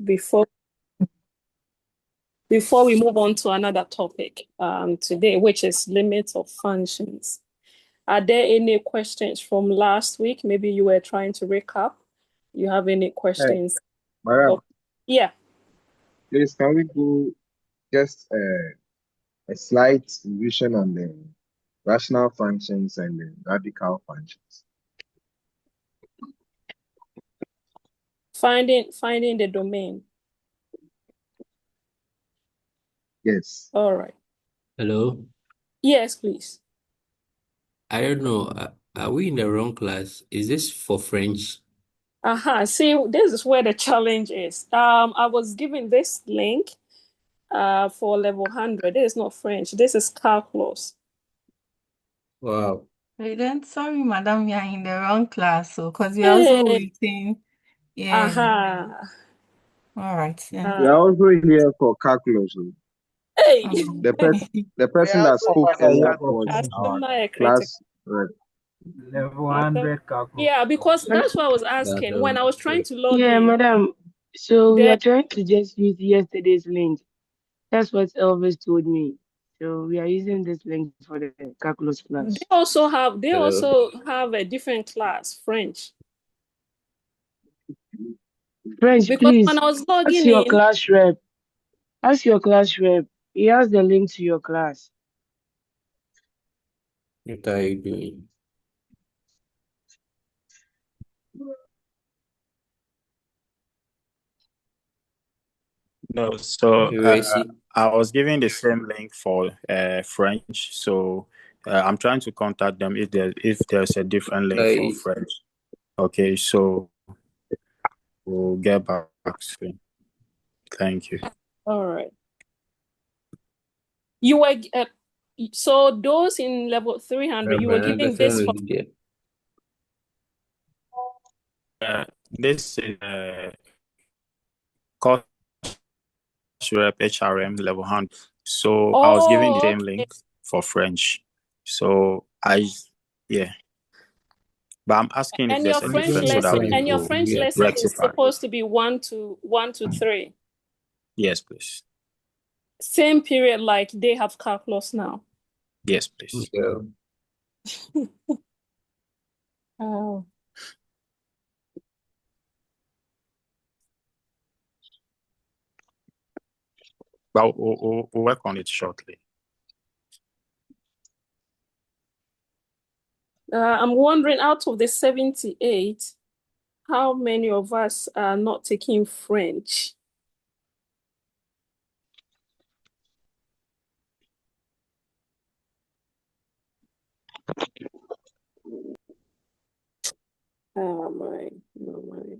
before before we move on to another topic today, which is limits of functions. Are there any questions from last week? Maybe you were trying to recap. You have any Hey, questions? Madam, Oh, yeah. please can we go just a slight revision on the rational functions and the radical functions? Finding the domain. Yes. All right. Hello? Yes, please. I don't know. Are we in the wrong class? Is this for French? See, this is where the challenge is. I was given this link for level 100. This is not French. This is calculus. Wow. Then sorry, madam, we are in the wrong class, so because we are also Hey. waiting. Yeah. All right. Yeah. We are also here for calculus. Hey. The person the person that spoke earlier was our Assumption critical. class rep. Level 100 calculus. Yeah, because that's what I was asking when I was trying to log Yeah, in. madam. So we The are trying to just use yesterday's link. That's what Elvis told me. So we are using this link for the calculus class. they also have Hello. a different class, French. French, Because when please. I was Ask logging your in, class rep. Ask your class rep. He has the link to your class. What are you doing? No, so Erase. I was given the same link for French. So I'm trying to contact them if there's a different link for French. Okay, so we'll get back soon. Thank you. all right. You were so those in level 300, you were giving this for This is course rep HRM level 100. So I was given the same link for French. So yeah. But I'm asking if and there's your a French difference so that lesson we and your will French lesson is rectify. supposed to be 1 to 3. Yes, please. Same period like they have calculus now. Yes, please. Oh. But we'll work on it shortly. I'm wondering, out of the 78, how many of us are not taking French? Oh my, no my.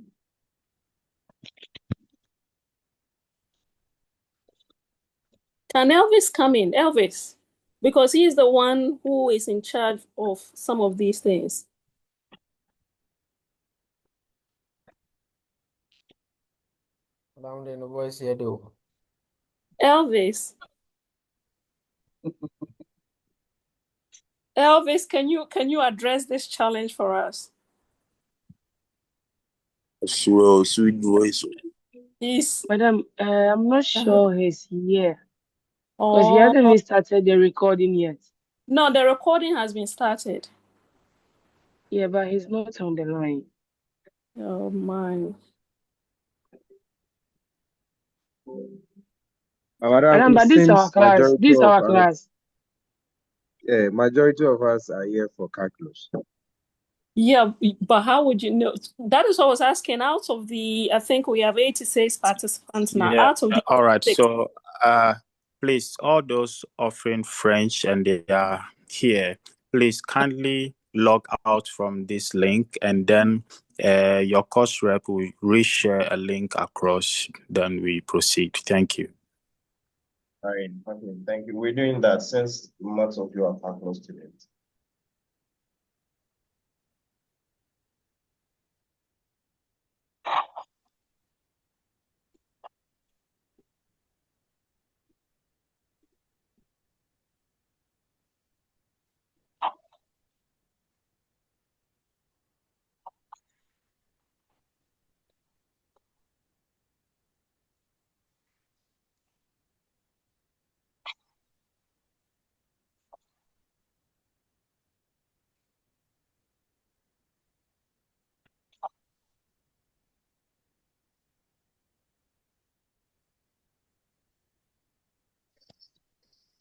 Can Elvis come in? Elvis, because he's the one who is in charge of some of these things. Elvis. Elvis, can you address this challenge for us? Well, sweet voice. He's Madam, I'm not sure he's here. Because he oh hasn't even started the recording yet. no, the recording has been started. Yeah, but he's not on the line. Oh my. Madam, It but this is our seems class. majority This is of our us, class. majority of us are here for calculus. Yeah, but how would you know? That is what I was asking. Out of the, I think we have 86 participants now. Yeah. Out of the All right. 86, So please, all those offering French and they are here, please kindly log out from this link, and then your course rep will reshare a link across. Then we proceed. Thank you. All right. Okay. Thank you. We're doing that since most of you are calculus students.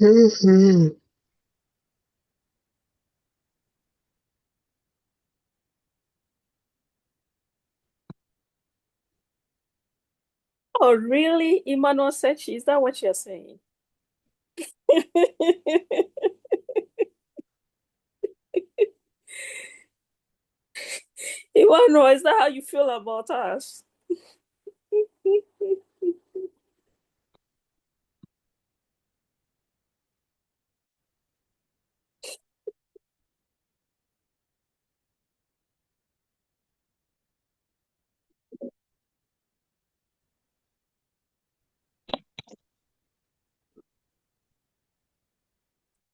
Oh, really? Emmanuel Sechi, is that what you're saying? Emmanuel, is that how you feel about us?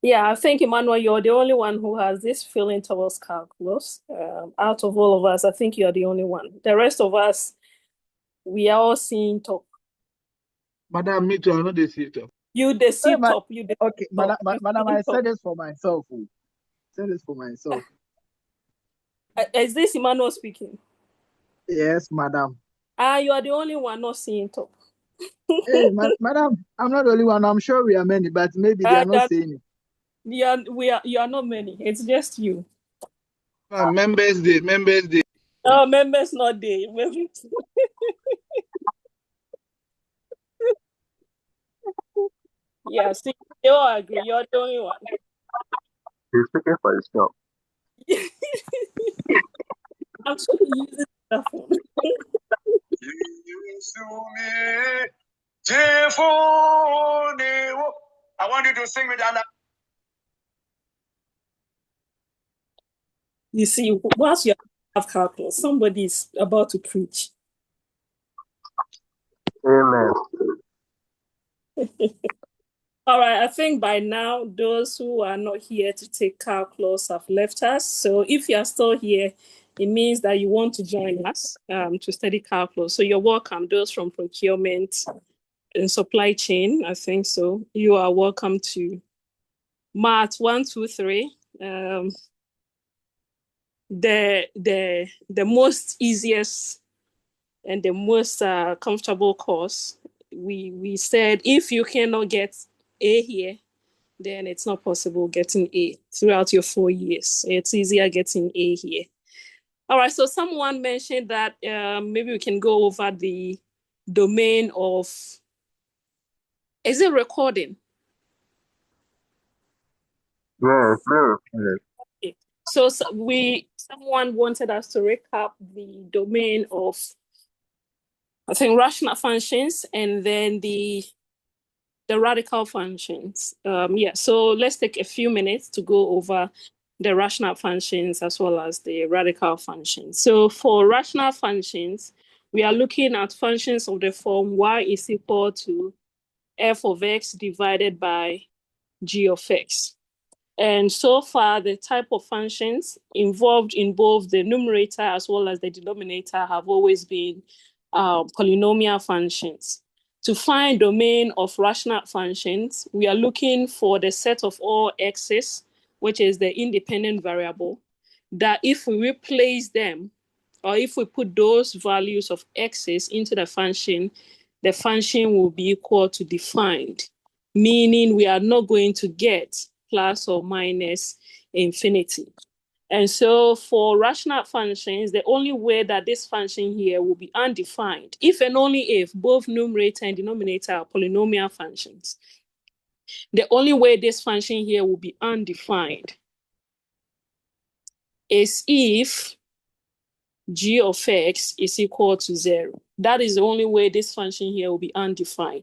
Yeah, I think, Emmanuel, you're the only one who has this feeling towards calculus. Out of all of us, I think you're the only one. The rest of us, we are all seeing top. Madam, me too, I know they see it. You the see top, you the Okay, top. madam, I said this for myself. Said this for myself. Is this Emmanuel speaking? Yes, madam. You are the only one not seeing top. Hey, madam, I'm not the only one. I'm sure we are many, but maybe they are not saying it. You are not many. It's just you. Members Day. Oh, members not there. Yeah, see, they all agree. You're the only one. He's speaking for himself. I'm sure he uses the phone. I want you to sing with Anna. You see, whilst you have calculus, somebody is about to preach. Amen. All right, I think by now, those who are not here to take calculus have left us. So if you are still here, it means that you want to join us to study calculus. So you're welcome. Those from procurement and supply chain, I think so. You are welcome to Math 1, 2, 3. The most easiest and the most comfortable course. We said if you cannot get A here, then it's not possible getting A throughout your 4 years. It's easier getting A here. All right, so someone mentioned that maybe we can go over the domain of, is it recording? Yes. Okay. So someone wanted us to recap the domain of, I think, rational functions and then the radical functions. Yeah, so let's take a few minutes to go over the rational functions as well as the radical functions. So for rational functions, we are looking at functions of the form y is equal to f of x divided by g of x. And so far, the type of functions involved in both the numerator as well as the denominator have always been polynomial functions. To find domain of rational functions, we are looking for the set of all x's, which is the independent variable, that if we replace them, or if we put those values of x's into the function will be equal to defined, meaning we are not going to get plus or minus infinity. And so for rational functions, the only way that this function here will be undefined, if and only if both numerator and denominator are polynomial functions, the only way this function here will be undefined is if g of x is equal to 0. That is the only way this function here will be undefined.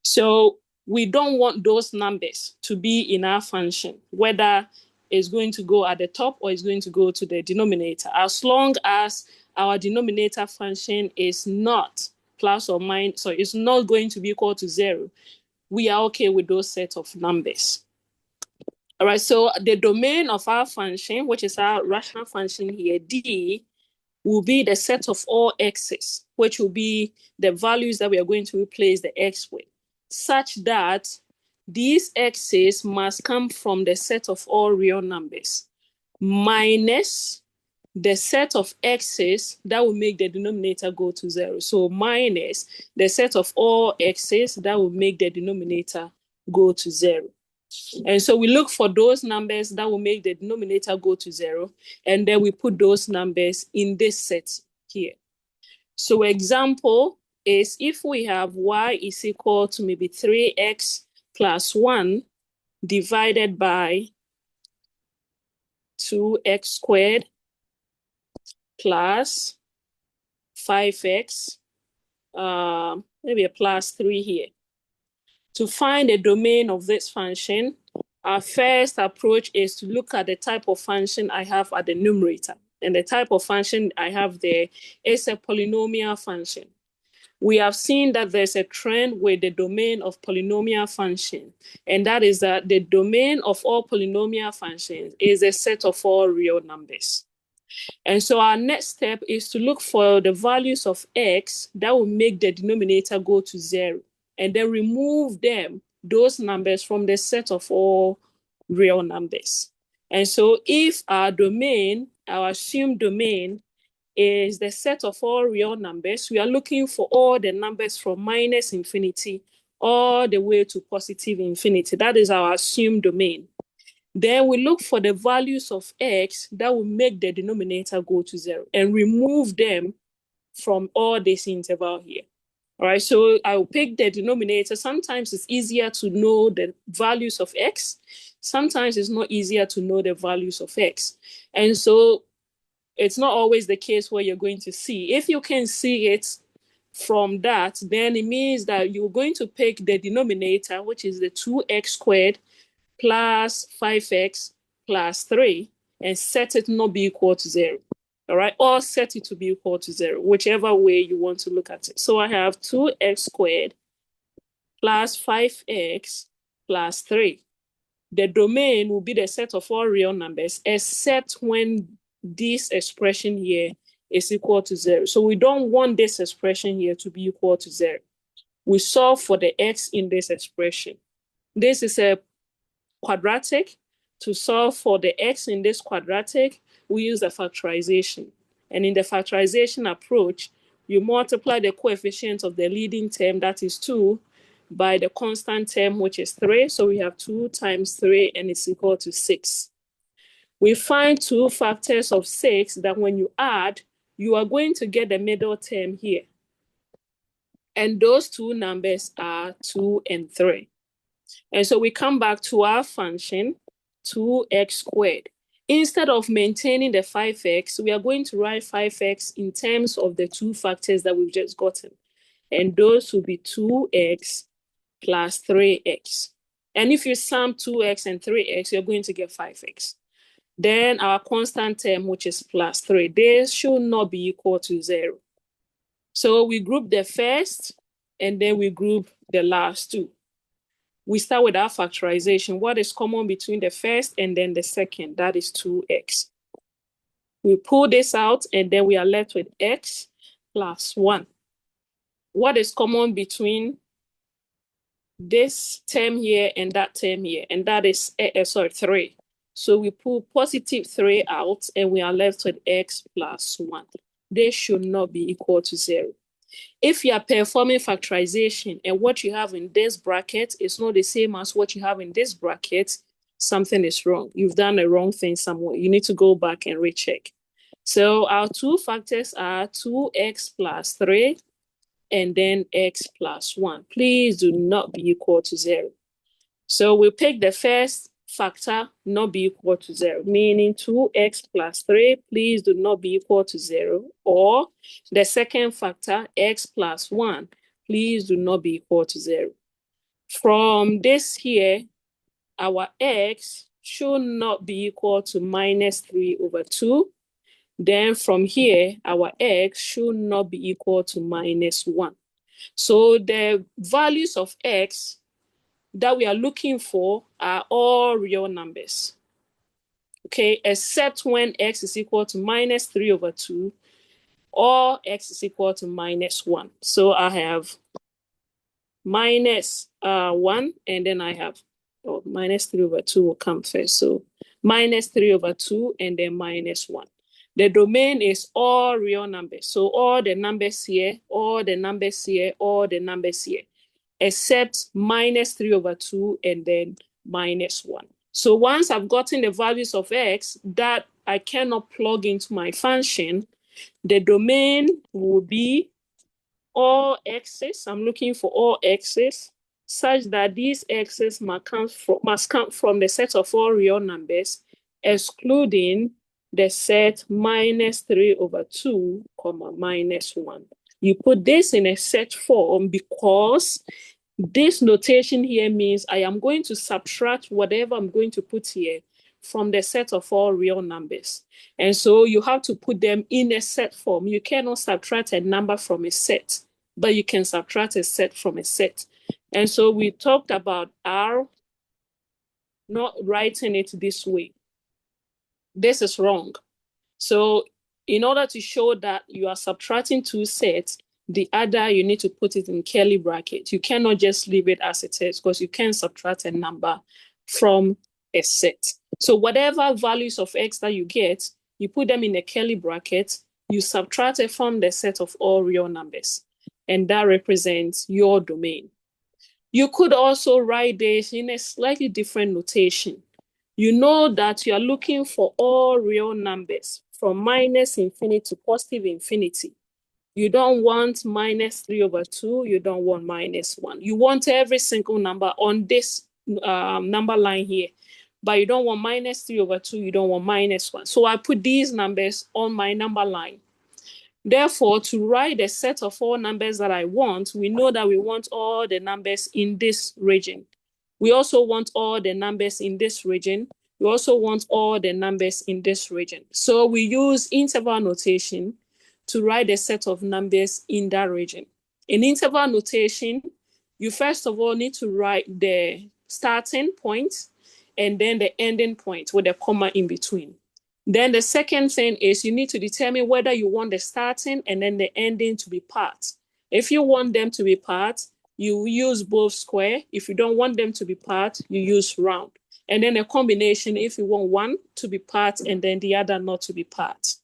So we don't want those numbers to be in our function, whether it's going to go at the top or it's going to go to the denominator. As long as our denominator function is not plus or minus, so it's not going to be equal to 0, we are okay with those set of numbers. All right, so the domain of our function, which is our rational function here, d, will be the set of all x's, which will be the values that we are going to replace the x with, such that these x's must come from the set of all real numbers minus the set of x's that will make the denominator go to 0. So minus the set of all x's that will make the denominator go to 0. And so we look for those numbers that will make the denominator go to 0, and then we put those numbers in this set here. So example is if we have y is equal to maybe 3x plus 1 divided by 2x squared plus 5x, maybe a plus 3 here. To find the domain of this function, our first approach is to look at the type of function I have at the numerator. And the type of function I have there is a polynomial function. We have seen that there's a trend with the domain of polynomial function, and that is that the domain of all polynomial functions is a set of all real numbers. And so our next step is to look for the values of x that will make the denominator go to 0, and then remove those numbers from the set of all real numbers. And so if our domain, our assumed domain, is the set of all real numbers, we are looking for all the numbers from minus infinity all the way to positive infinity. That is our assumed domain. Then we look for the values of x that will make the denominator go to 0 and remove them from all this interval here. All right, so I'll pick the denominator. Sometimes it's easier to know the values of x. Sometimes it's not easier to know the values of x. And so it's not always the case where you're going to see. If you can see it from that, then it means that you're going to pick the denominator, which is the 2x squared plus 5x plus 3, and set it not be equal to 0. All right, or set it to be equal to 0, whichever way you want to look at it. So I have 2x squared plus 5x plus 3. The domain will be the set of all real numbers, except when this expression here is equal to 0. So we don't want this expression here to be equal to 0. We solve for the x in this expression. This is a quadratic. To solve for the x in this quadratic, we use the factorization. And in the factorization approach, you multiply the coefficient of the leading term, that is 2, by the constant term, which is 3. So we have 2 times 3, and it's equal to 6. We find 2 factors of 6 that when you add, you are going to get the middle term here. And those two numbers are 2 and 3. And so we come back to our function, 2x squared. Instead of maintaining the 5x, we are going to write 5x in terms of the 2 factors that we've just gotten. And those will be 2x plus 3x. And if you sum 2x and 3x, you're going to get 5x. Then our constant term, which is plus 3, they should not be equal to 0. So we group the first, and then we group the last two. We start with our factorization. What is common between the first and then the second? That is 2x. We pull this out, and then we are left with x plus 1. What is common between this term here and that term here? And that is 3. So we pull positive 3 out, and we are left with x plus 1. They should not be equal to 0. If you are performing factorization and what you have in this bracket is not the same as what you have in this bracket, something is wrong. You've done a wrong thing somewhere. You need to go back and recheck. So our 2 factors are 2x plus 3 and then x plus 1. Please do not be equal to 0. So we pick the first factor not be equal to 0, meaning 2x plus 3, please do not be equal to 0. Or the second factor, x plus 1, please do not be equal to 0. From this here, our x should not be equal to minus 3 over 2. Then from here, our x should not be equal to minus 1. So the values of x that we are looking for are all real numbers, okay, except when x is equal to minus 3 over 2 or x is equal to minus 1. So I have minus 1, and then I have minus 3 over 2 will come first. So minus 3 over 2 and then minus 1. The domain is all real numbers. So all the numbers here, all the numbers here, all the numbers here, except minus 3 over 2 and then minus 1. So once I've gotten the values of x that I cannot plug into my function, the domain will be all x's. I'm looking for all x's such that these x's must come from the set of all real numbers, excluding the set minus 3 over 2, comma, minus 1. You put this in a set form because this notation here means I am going to subtract whatever I'm going to put here from the set of all real numbers. And so you have to put them in a set form. You cannot subtract a number from a set, but you can subtract a set from a set. And so we talked about R not writing it this way. This is wrong. So in order to show that you are subtracting two sets, the other, you need to put it in curly bracket. You cannot just leave it as it is because you can't subtract a number from a set. So whatever values of x that you get, you put them in a curly bracket, you subtract it from the set of all real numbers, and that represents your domain. You could also write this in a slightly different notation. You know that you are looking for all real numbers from minus infinity to positive infinity. You don't want minus 3 over 2. You don't want minus 1. You want every single number on this number line here, but you don't want minus 3 over 2. You don't want minus 1. So I put these numbers on my number line. Therefore, to write a set of all numbers that I want, we know that we want all the numbers in this region. We also want all the numbers in this region. We also want all the numbers in this region. So we use interval notation to write a set of numbers in that region. In interval notation, you first of all need to write the starting point and then the ending point with a comma in between. Then the second thing is you need to determine whether you want the starting and then the ending to be part. If you want them to be part, you use both square. If you don't want them to be part, you use round. And then a combination if you want one to be part and then the other not to be part.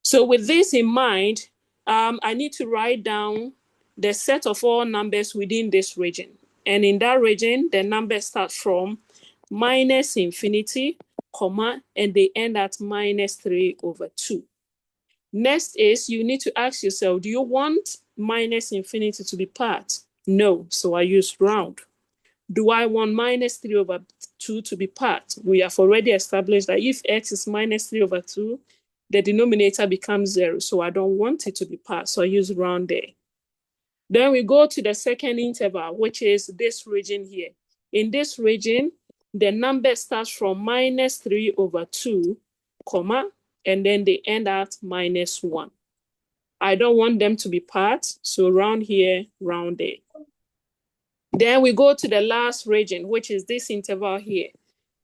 So with this in mind, I need to write down the set of all numbers within this region. And in that region, the numbers start from minus infinity, comma, and they end at minus 3 over 2. Next is you need to ask yourself, do you want minus infinity to be part? No, so I use round. Do I want minus 3 over 2 to be part? We have already established that if x is minus 3 over 2, the denominator becomes 0, so I don't want it to be part, so I use round there. Then we go to the second interval, which is this region here. In this region, the number starts from minus 3 over 2, comma, and then they end at minus 1. I don't want them to be part, so round here, round there. Then we go to the last region, which is this interval here.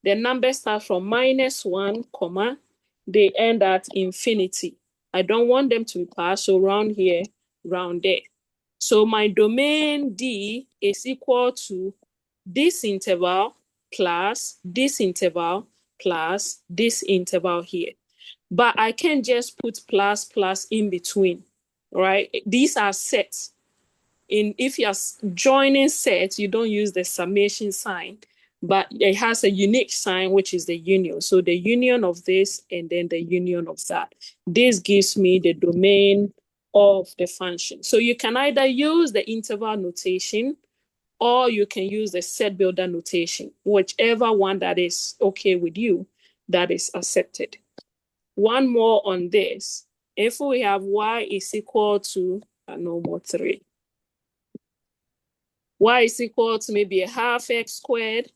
The numbers start from minus 1, comma, they end at infinity. I don't want them to be part, so round here, round there. So my domain D is equal to this interval plus this interval plus this interval here. But I can't just put plus plus in between, right? These are sets. If you're joining sets, you don't use the summation sign, but it has a unique sign, which is the union. So the union of this and then the union of that. This gives me the domain of the function. So you can either use the interval notation or you can use the set builder notation, whichever one that is okay with you, that is accepted. One more on this. If we have y is equal to no more 3. Y is equal to maybe a half x squared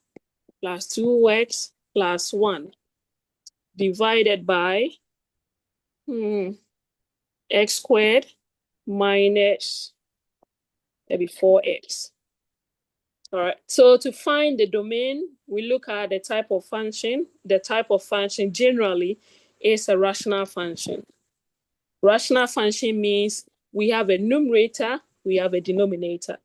plus 2x plus 1 divided by x squared minus maybe 4x. All right, so to find the domain, we look at the type of function. The type of function generally is a rational function. Rational function means we have a numerator, we have a denominator.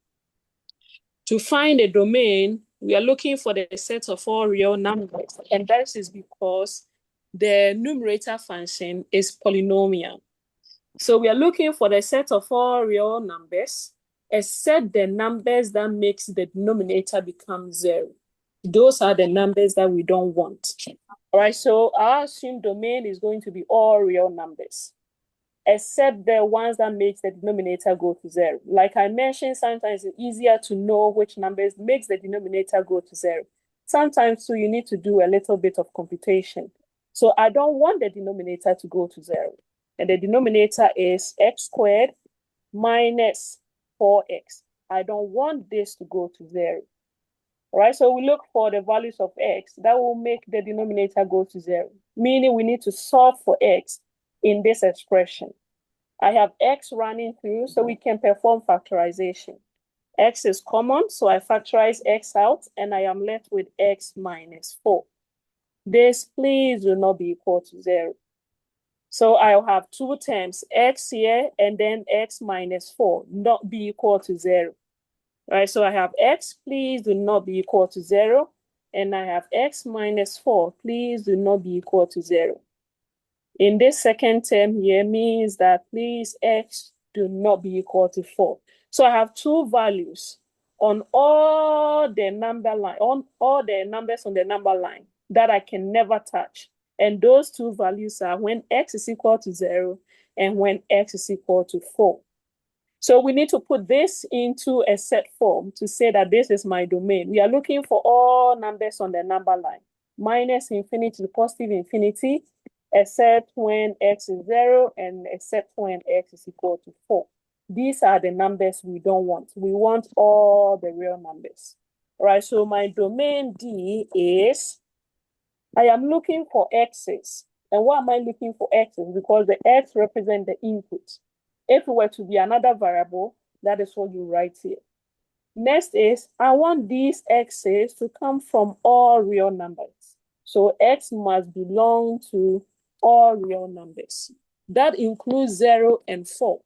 To find a domain, we are looking for the set of all real numbers, and that is because the numerator function is polynomial. So we are looking for the set of all real numbers, except the numbers that makes the denominator become 0. Those are the numbers that we don't want. All right, so our assumed domain is going to be all real numbers, except the ones that makes the denominator go to 0. Like I mentioned, sometimes it's easier to know which numbers makes the denominator go to 0. Sometimes too, you need to do a little bit of computation. So I don't want the denominator to go to 0. And the denominator is x squared minus 4x. I don't want this to go to 0. All right, so we look for the values of x that will make the denominator go to 0, meaning we need to solve for x in this expression. I have x running through, so we can perform factorization. X is common, so I factorize x out, and I am left with x minus 4. This, please, will not be equal to 0. So I'll have two terms, x here, and then x minus 4, not be equal to 0. Right, so I have x, please do not be equal to 0. And I have x minus 4, please do not be equal to 0. In this second term here means that please x do not be equal to 4. So I have two values on all the number line, on all the numbers on the number line that I can never touch. And those two values are when x is equal to 0 and when x is equal to 4. So we need to put this into a set form to say that this is my domain. We are looking for all numbers on the number line, minus infinity to positive infinity, except when x is 0 and except when x is equal to 4. These are the numbers we don't want. We want all the real numbers. All right, so my domain D is, I am looking for x's. And why am I looking for x's? Because the x represents the input. If it were to be another variable, that is what you write here. Next is, I want these x's to come from all real numbers. So x must belong to all real numbers. That includes 0 and 4.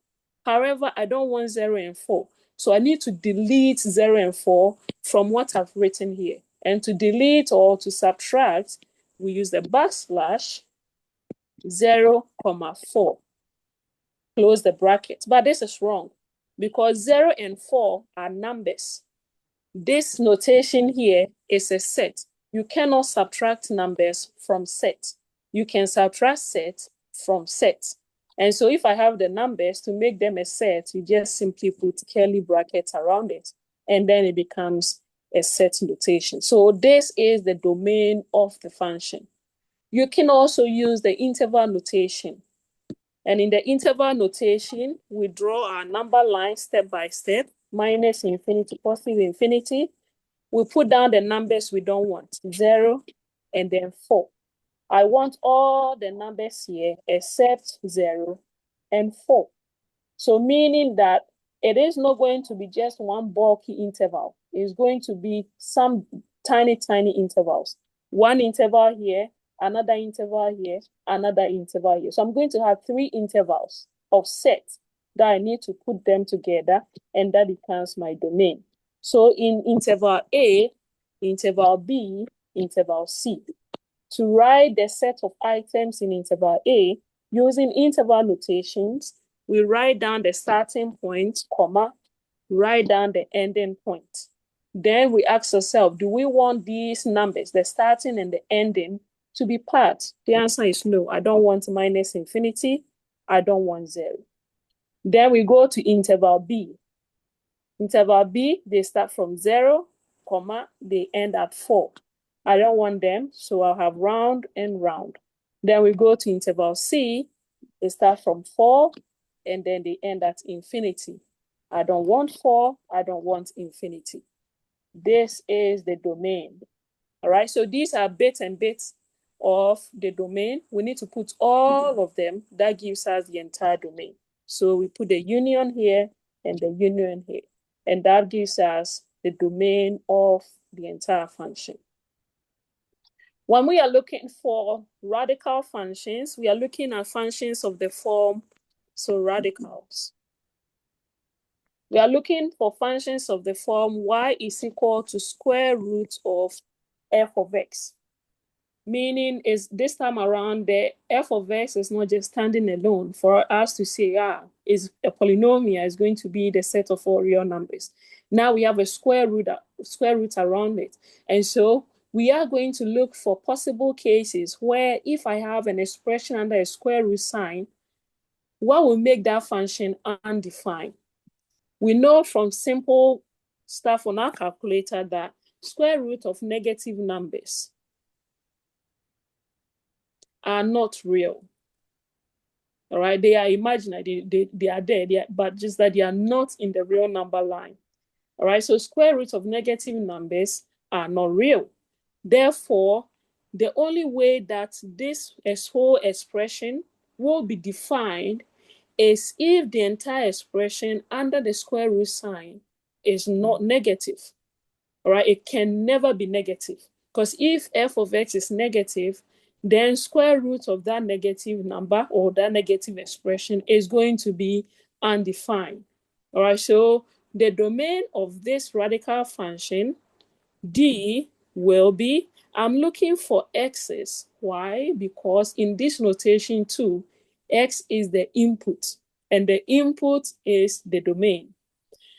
However, I don't want 0 and 4. So I need to delete 0 and 4 from what I've written here. And to delete or to subtract, we use the backslash 0, 4. Close the bracket. But this is wrong because 0 and 4 are numbers. This notation here is a set. You cannot subtract numbers from set. You can subtract set from set. And so if I have the numbers to make them a set, you just simply put curly brackets around it, and then it becomes a set notation. So this is the domain of the function. You can also use the interval notation. And in the interval notation, we draw our number line step by step, minus infinity, positive infinity. We put down the numbers we don't want, 0 and then 4. I want all the numbers here except 0 and 4. So meaning that it is not going to be just one bulky interval. It's going to be some tiny, tiny intervals. One interval here, another interval here, another interval here. So I'm going to have 3 intervals of sets that I need to put them together, and that becomes my domain. So in interval A, interval B, interval C. To write the set of items in interval A, using interval notations, we write down the starting point, comma, write down the ending point. Then we ask ourselves, do we want these numbers, the starting and the ending, to be part? The answer is no. I don't want minus infinity. I don't want 0. Then we go to interval B. Interval B, they start from 0, comma, they end at 4. I don't want them, so I'll have round and round. Then we go to interval C. They start from 4, and then they end at infinity. I don't want 4. I don't want infinity. This is the domain. All right, so these are bits and bits of the domain. We need to put all of them. That gives us the entire domain. So we put the union here and the union here. And that gives us the domain of the entire function. When we are looking for radical functions, we are looking at functions of the form, so radicals. We are looking for functions of the form y is equal to square root of f of x. meaning is this time around the f of x is not just standing alone for us to say, is a polynomial is going to be the set of all real numbers. Now we have a square root around it. And so we are going to look for possible cases where if I have an expression under a square root sign, what will make that function undefined? We know from simple stuff on our calculator that square root of negative numbers are not real. All right, they are imaginary, they are there, but just that they are not in the real number line. All right, so square root of negative numbers are not real. Therefore, the only way that this whole expression will be defined is if the entire expression under the square root sign is not negative. All right, it can never be negative, because if f of x is negative, then square root of that negative number or that negative expression is going to be undefined. All right, so the domain of this radical function, D, will be, I'm looking for x's. Why? Because in this notation too, x is the input, and the input is the domain.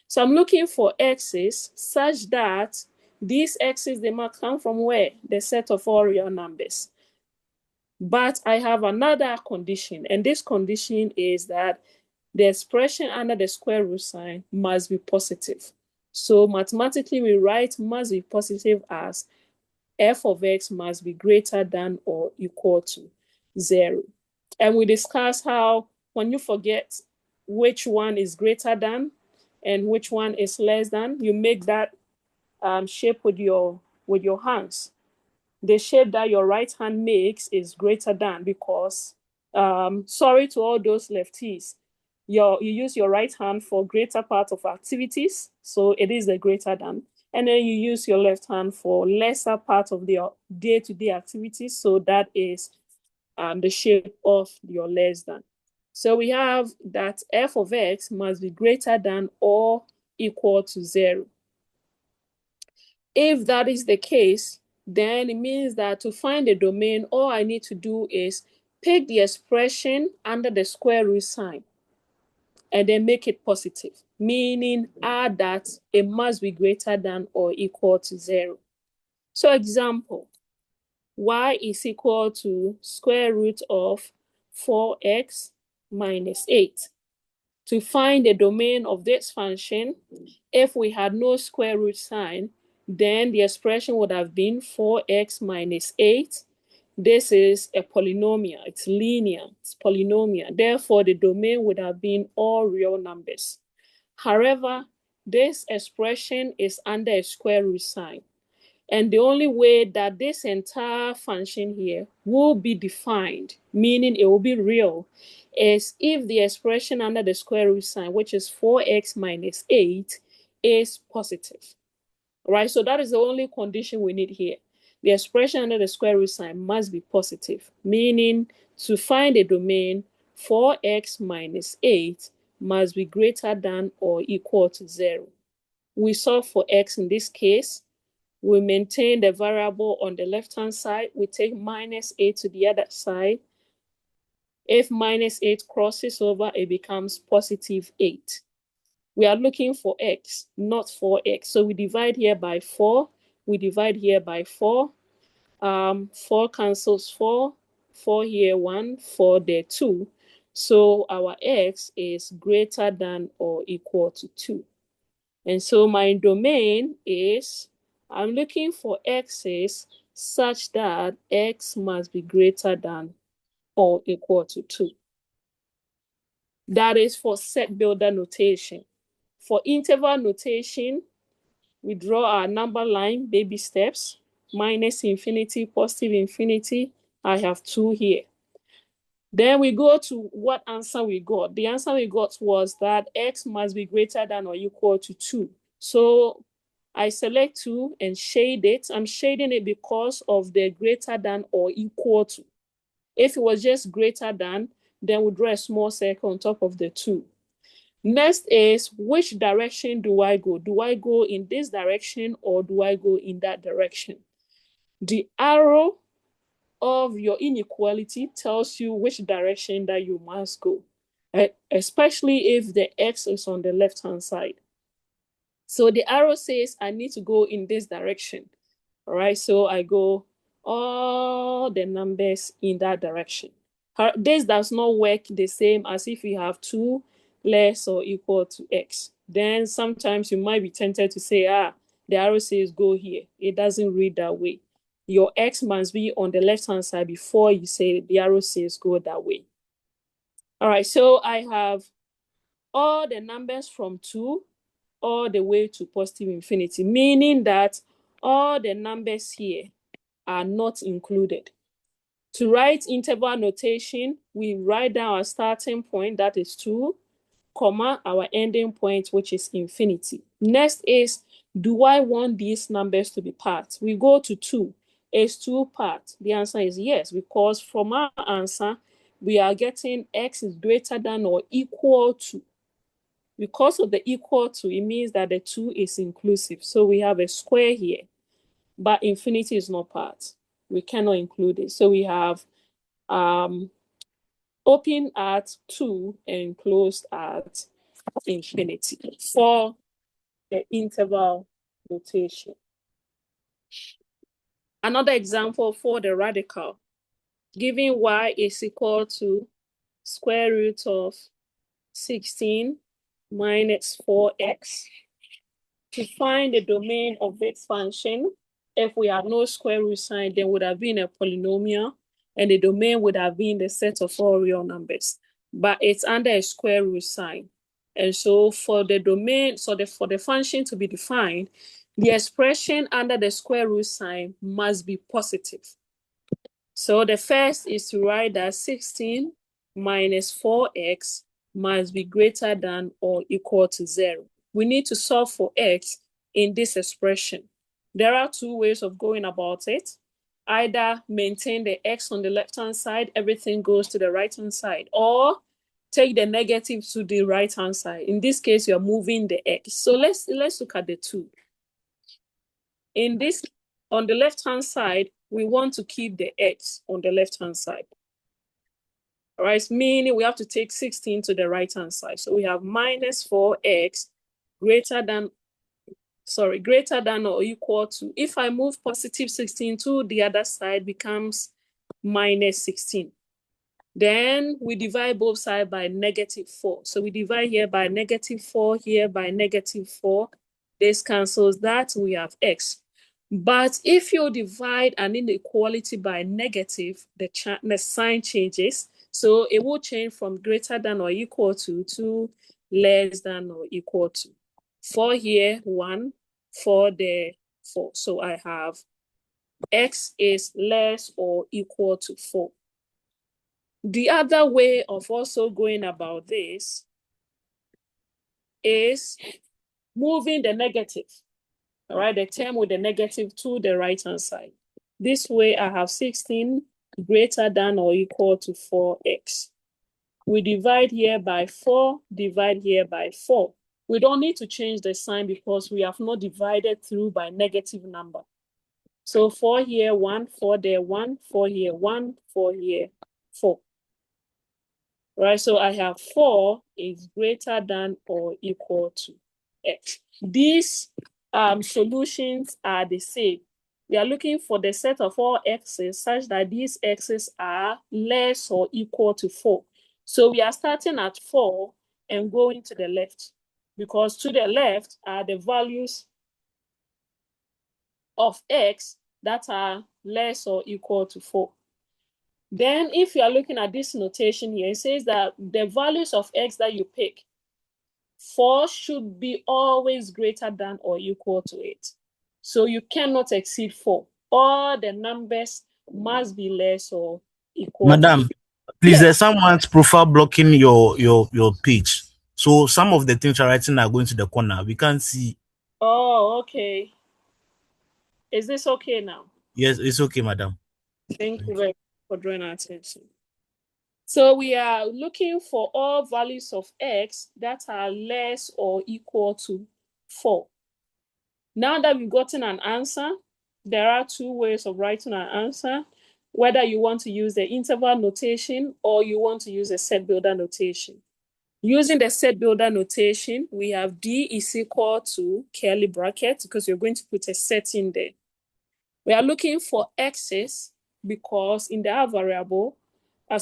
So I'm looking for x's such that these x's, they might come from where? The set of all real numbers. But I have another condition, and this condition is that the expression under the square root sign must be positive. So mathematically, we write must be positive as f of x must be greater than or equal to 0. And we discussed how when you forget which one is greater than and which one is less than, you make that shape with your hands. The shape that your right hand makes is greater than because, sorry to all those lefties, you use your right hand for greater part of activities, so it is the greater than. And then you use your left hand for lesser part of the day-to-day activities, so that is the shape of your less than. So we have that f of x must be greater than or equal to 0. If that is the case, then it means that to find the domain, all I need to do is pick the expression under the square root sign and then make it positive, meaning add that it must be greater than or equal to 0. So example, y is equal to square root of 4x minus 8. To find the domain of this function, if we had no square root sign, then the expression would have been 4x minus 8. This is a polynomial. It's linear. It's polynomial. Therefore, the domain would have been all real numbers. However, this expression is under a square root sign. And the only way that this entire function here will be defined, meaning it will be real, is if the expression under the square root sign, which is 4x minus 8, is positive. All right, so that is the only condition we need here. The expression under the square root sign must be positive, meaning to find a domain, 4x minus 8 must be greater than or equal to 0. We solve for x in this case. We maintain the variable on the left-hand side. We take minus 8 to the other side. If minus 8 crosses over, it becomes positive 8. We are looking for x, not 4x. So we divide here by 4. We divide here by 4. 4 cancels 4. 4 here, 1. 4 there, 2. So our x is greater than or equal to 2. And so my domain is, I'm looking for x's such that x must be greater than or equal to 2. That is for set builder notation. For interval notation, we draw our number line, baby steps, minus infinity, positive infinity. I have 2 here. Then we go to what answer we got. The answer we got was that x must be greater than or equal to 2. So I select 2 and shade it. I'm shading it because of the greater than or equal to. If it was just greater than, then we draw a small circle on top of the 2. Next is, which direction do I go? Do I go in this direction or do I go in that direction? The arrow of your inequality tells you which direction that you must go, especially if the x is on the left-hand side. So the arrow says I need to go in this direction. All right, so I go all the numbers in that direction. This does not work the same as if you have 2 less or equal to x. Then sometimes you might be tempted to say, the arrow says go here. It doesn't read that way. Your x must be on the left-hand side before you say the arrow says go that way. All right, so I have all the numbers from 2 all the way to positive infinity, meaning that all the numbers here are not included. To write interval notation, we write down our starting point, that is 2, comma, our ending point, which is infinity. Next is, do I want these numbers to be part? We go to 2. Is 2 part? The answer is yes, because from our answer, we are getting x is greater than or equal to. Because of the equal to, it means that the 2 is inclusive. So we have a square here, but infinity is not part. We cannot include it. So we have open at 2 and closed at infinity for the interval notation. Another example for the radical, given y is equal to square root of 16 minus 4x. To find the domain of this function, if we have no square root sign, then would have been a polynomial, and the domain would have been the set of all real numbers. But it's under a square root sign. And so for the domain, for the function to be defined, the expression under the square root sign must be positive. So the first is to write that 16 minus 4x must be greater than or equal to 0. We need to solve for x in this expression. There are 2 ways of going about it. Either maintain the x on the left-hand side, everything goes to the right-hand side, or take the negative to the right-hand side. In this case, you're moving the x. So let's look at the 2. In this, on the left-hand side, we want to keep the x on the left-hand side. All right, meaning we have to take 16 to the right-hand side. So we have minus 4x greater than or equal to, if I move positive 16 to the other side, becomes minus 16. Then we divide both sides by negative 4. So we divide here by negative 4, here by negative 4. This cancels that, we have x. But if you divide an inequality by negative, the sign changes. So it will change from greater than or equal to less than or equal to. 4 here, 1, 4 there, 4. So I have x is less or equal to 4. The other way of also going about this is moving the negative, all right, the term with the negative to the right-hand side. This way, I have 16 greater than or equal to 4x. We divide here by 4, divide here by 4. We don't need to change the sign because we have not divided through by negative number. So 4 here, 1, 4 there, 1, 4 here, 1, 4 here, 4. Right, so I have 4 is greater than or equal to x. These solutions are the same. We are looking for the set of all x's such that these x's are less or equal to 4. So we are starting at 4 and going to the left, because to the left are the values of x that are less or equal to 4. Then if you are looking at this notation here, it says that the values of x that you pick, 4 should be always greater than or equal to 8. So you cannot exceed 4. All the numbers must be less or equal. Madam, please, yes. there's someone's profile blocking your page. So some of the things you're writing are going to the corner. We can't see. Oh, okay. Is this okay now? Yes, it's okay, madam. Thank you very much for drawing our attention. So we are looking for all values of x that are less or equal to 4. Now that we've gotten an answer, there are 2 ways of writing an answer. whether you want to use the interval notation or you want to use a set builder notation. Using the set builder notation, we have D is equal to curly bracket because you're going to put a set in there. We are looking for x's because in our variable,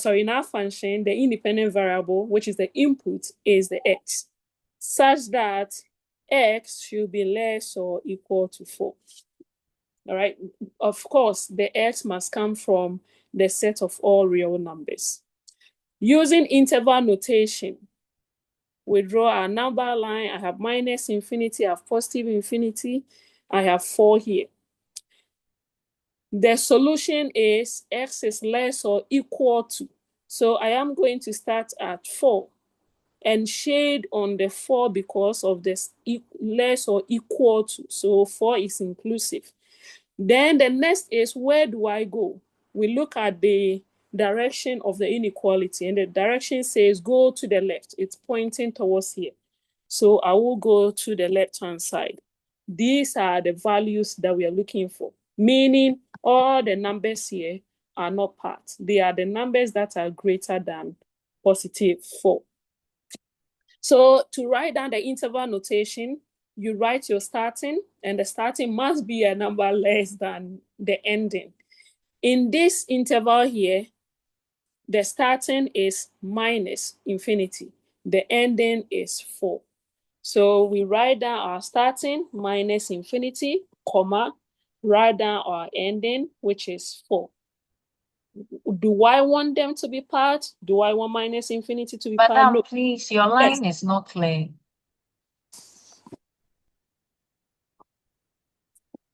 in our function, the independent variable, which is the input, is the x, such that x should be less or equal to 4. All right. Of course, the x must come from the set of all real numbers. Using interval notation, we draw our number line. I have minus infinity, I have positive infinity, I have 4 here. The solution is x is less or equal to. So I am going to start at 4 and shade on the 4 because of this less or equal to. So 4 is inclusive. Then the next is, where do I go? We look at the direction of the inequality, and the direction says go to the left. It's pointing towards here. So I will go to the left-hand side. These are the values that we are looking for, meaning all the numbers here are not part. They are the numbers that are greater than positive 4. So to write down the interval notation, you write your starting, and the starting must be a number less than the ending. In this interval here, the starting is minus infinity. The ending is 4. So we write down our starting minus infinity, comma, write down our ending, which is 4. Do I want them to be part? Do I want minus infinity to be part? Madam, No. please, your line is not clear.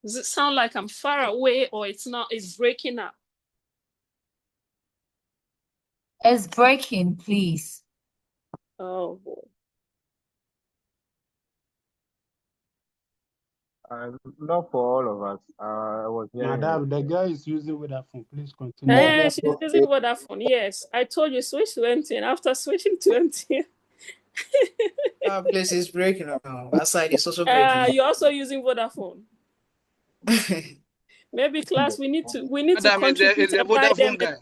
Does it sound like I'm far away or it's not? It's breaking up? It's breaking, please. Oh boy. Not for all of us. I was hearing Madam, it. the guy is using with that phone. Please continue. She's using Vodafone. Yes, I told you switch to MTN. After switching to MTN, Place is breaking now. That side is also breaking. you're also using Vodafone. Maybe class, we need to Madam, contribute is the and buy them. Vodafone guy.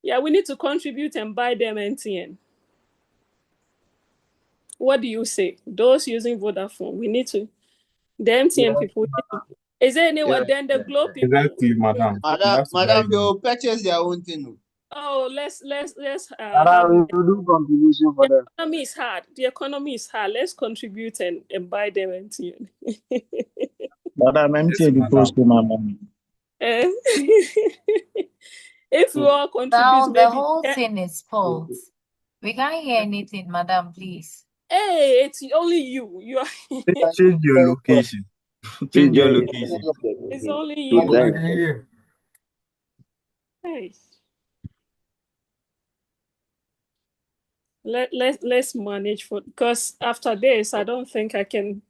Yeah, we need to contribute and buy them MTN. What do you say? Those using Vodafone, we need to. The MTN people. Is there anyone? Then the Globe people. Exactly, madam. Madam, they will purchase their own thing. Oh, let's have. Madam, we do contribution for them. The economy is hard. The economy is hard. Let's contribute and buy them MTN. Madam, MTN the post to my money. If we all contribute, Now the maybe whole thing is false. We can't hear anything, madam, please. Hey, it's only you. You are. Change your location. Change your location. It's only you. Hey. Let's manage for, because after this I don't think I can.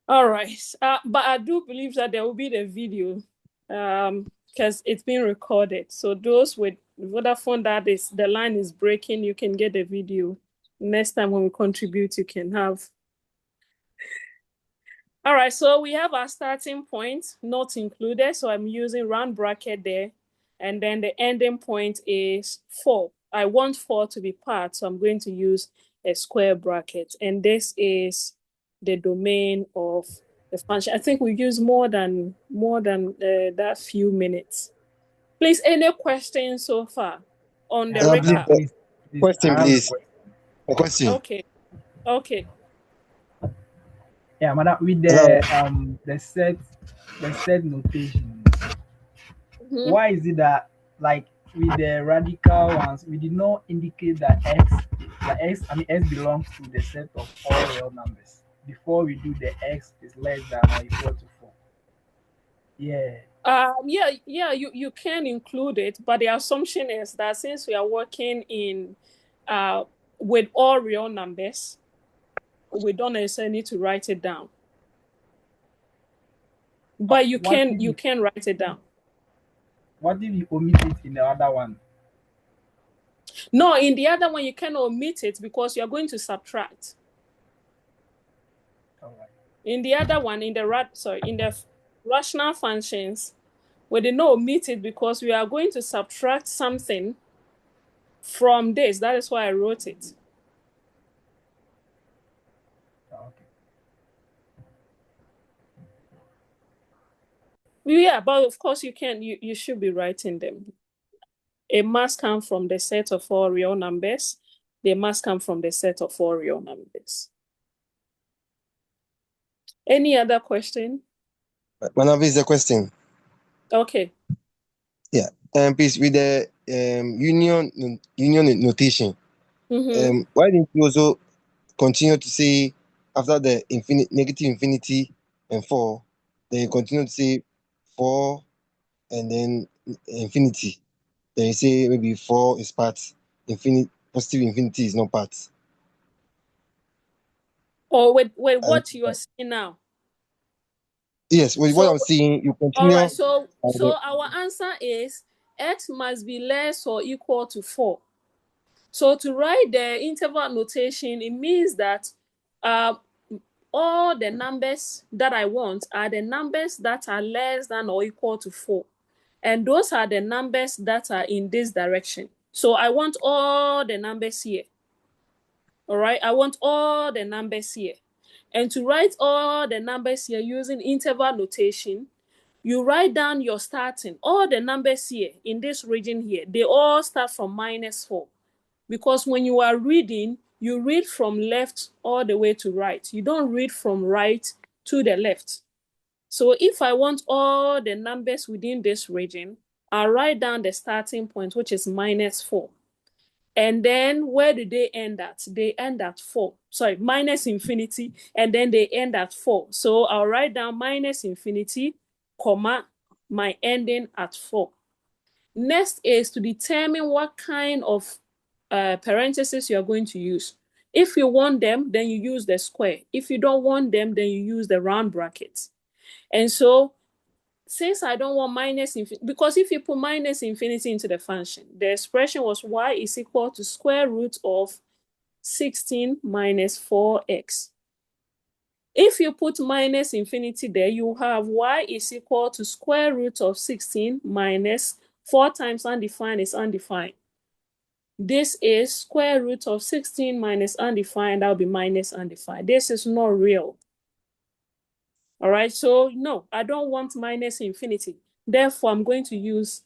All right, but I do believe that there will be the video, because it's been recorded. So those with Vodafone that is the line is breaking, you can get the video. Next time when we contribute, you can have. All right, so we have our starting point not included. So I'm using round bracket there, and then the ending point is 4. I want 4 to be part, so I'm going to use a square bracket, and this is the domain of the function. I think we use more than that few minutes. Please, any questions so far on the recap? Question, please. A question. Okay. Yeah, madam, with the set notation. Mm-hmm. Why is it that, like, with the radical ones, we did not indicate that x belongs to the set of all real numbers before we do the x is less than or equal to 4? You can include it, but the assumption is that since we are working in with all real numbers, we don't necessarily need to write it down. But you can write it down. What if you omit it in the other one? No, in the other one you can omit it because you're going to subtract. All right. In the other one, in the rational functions, We did not omit it because we are going to subtract something from this. That is why I wrote it. Okay. Yeah, but of course you can. You should be writing them. It must come from the set of all real numbers. They must come from the set of all real numbers. Any other question? Madam, is the question. Okay. Yeah. Please, with the union notation, why didn't you also continue to say after the negative infinity and 4, then you continue to say 4 and then infinity? Then you say maybe 4 is part, positive infinity is not part. Or with what you are saying now? Yes, with what I'm saying, you continue. All right, so our answer is x must be less or equal to 4. So to write the interval notation, it means that all the numbers that I want are the numbers that are less than or equal to 4. And those are the numbers that are in this direction. So I want all the numbers here. All right, I want all the numbers here. And to write all the numbers here using interval notation, you write down your starting. All the numbers here in this region here, they all start from -4. Because when you are reading, you read from left all the way to right. You don't read from right to the left. So if I want all the numbers within this region, I'll write down the starting point, which is -4. And then where do they end at? They end at 4. Sorry, minus infinity, and then they end at 4. So I'll write down minus infinity, comma, my ending at 4. Next is to determine what kind of parentheses you are going to use. If you want them, then you use the square. If you don't want them, then you use the round brackets. And so since I don't want minus infinity, because if you put minus infinity into the function, the expression was y is equal to square root of 16 minus 4x. If you put minus infinity there, you have y is equal to square root of 16 minus 4 times undefined is undefined. This is square root of 16 minus undefined, that will be minus undefined. This is not real. All right, so no, I don't want minus infinity. Therefore, I'm going to use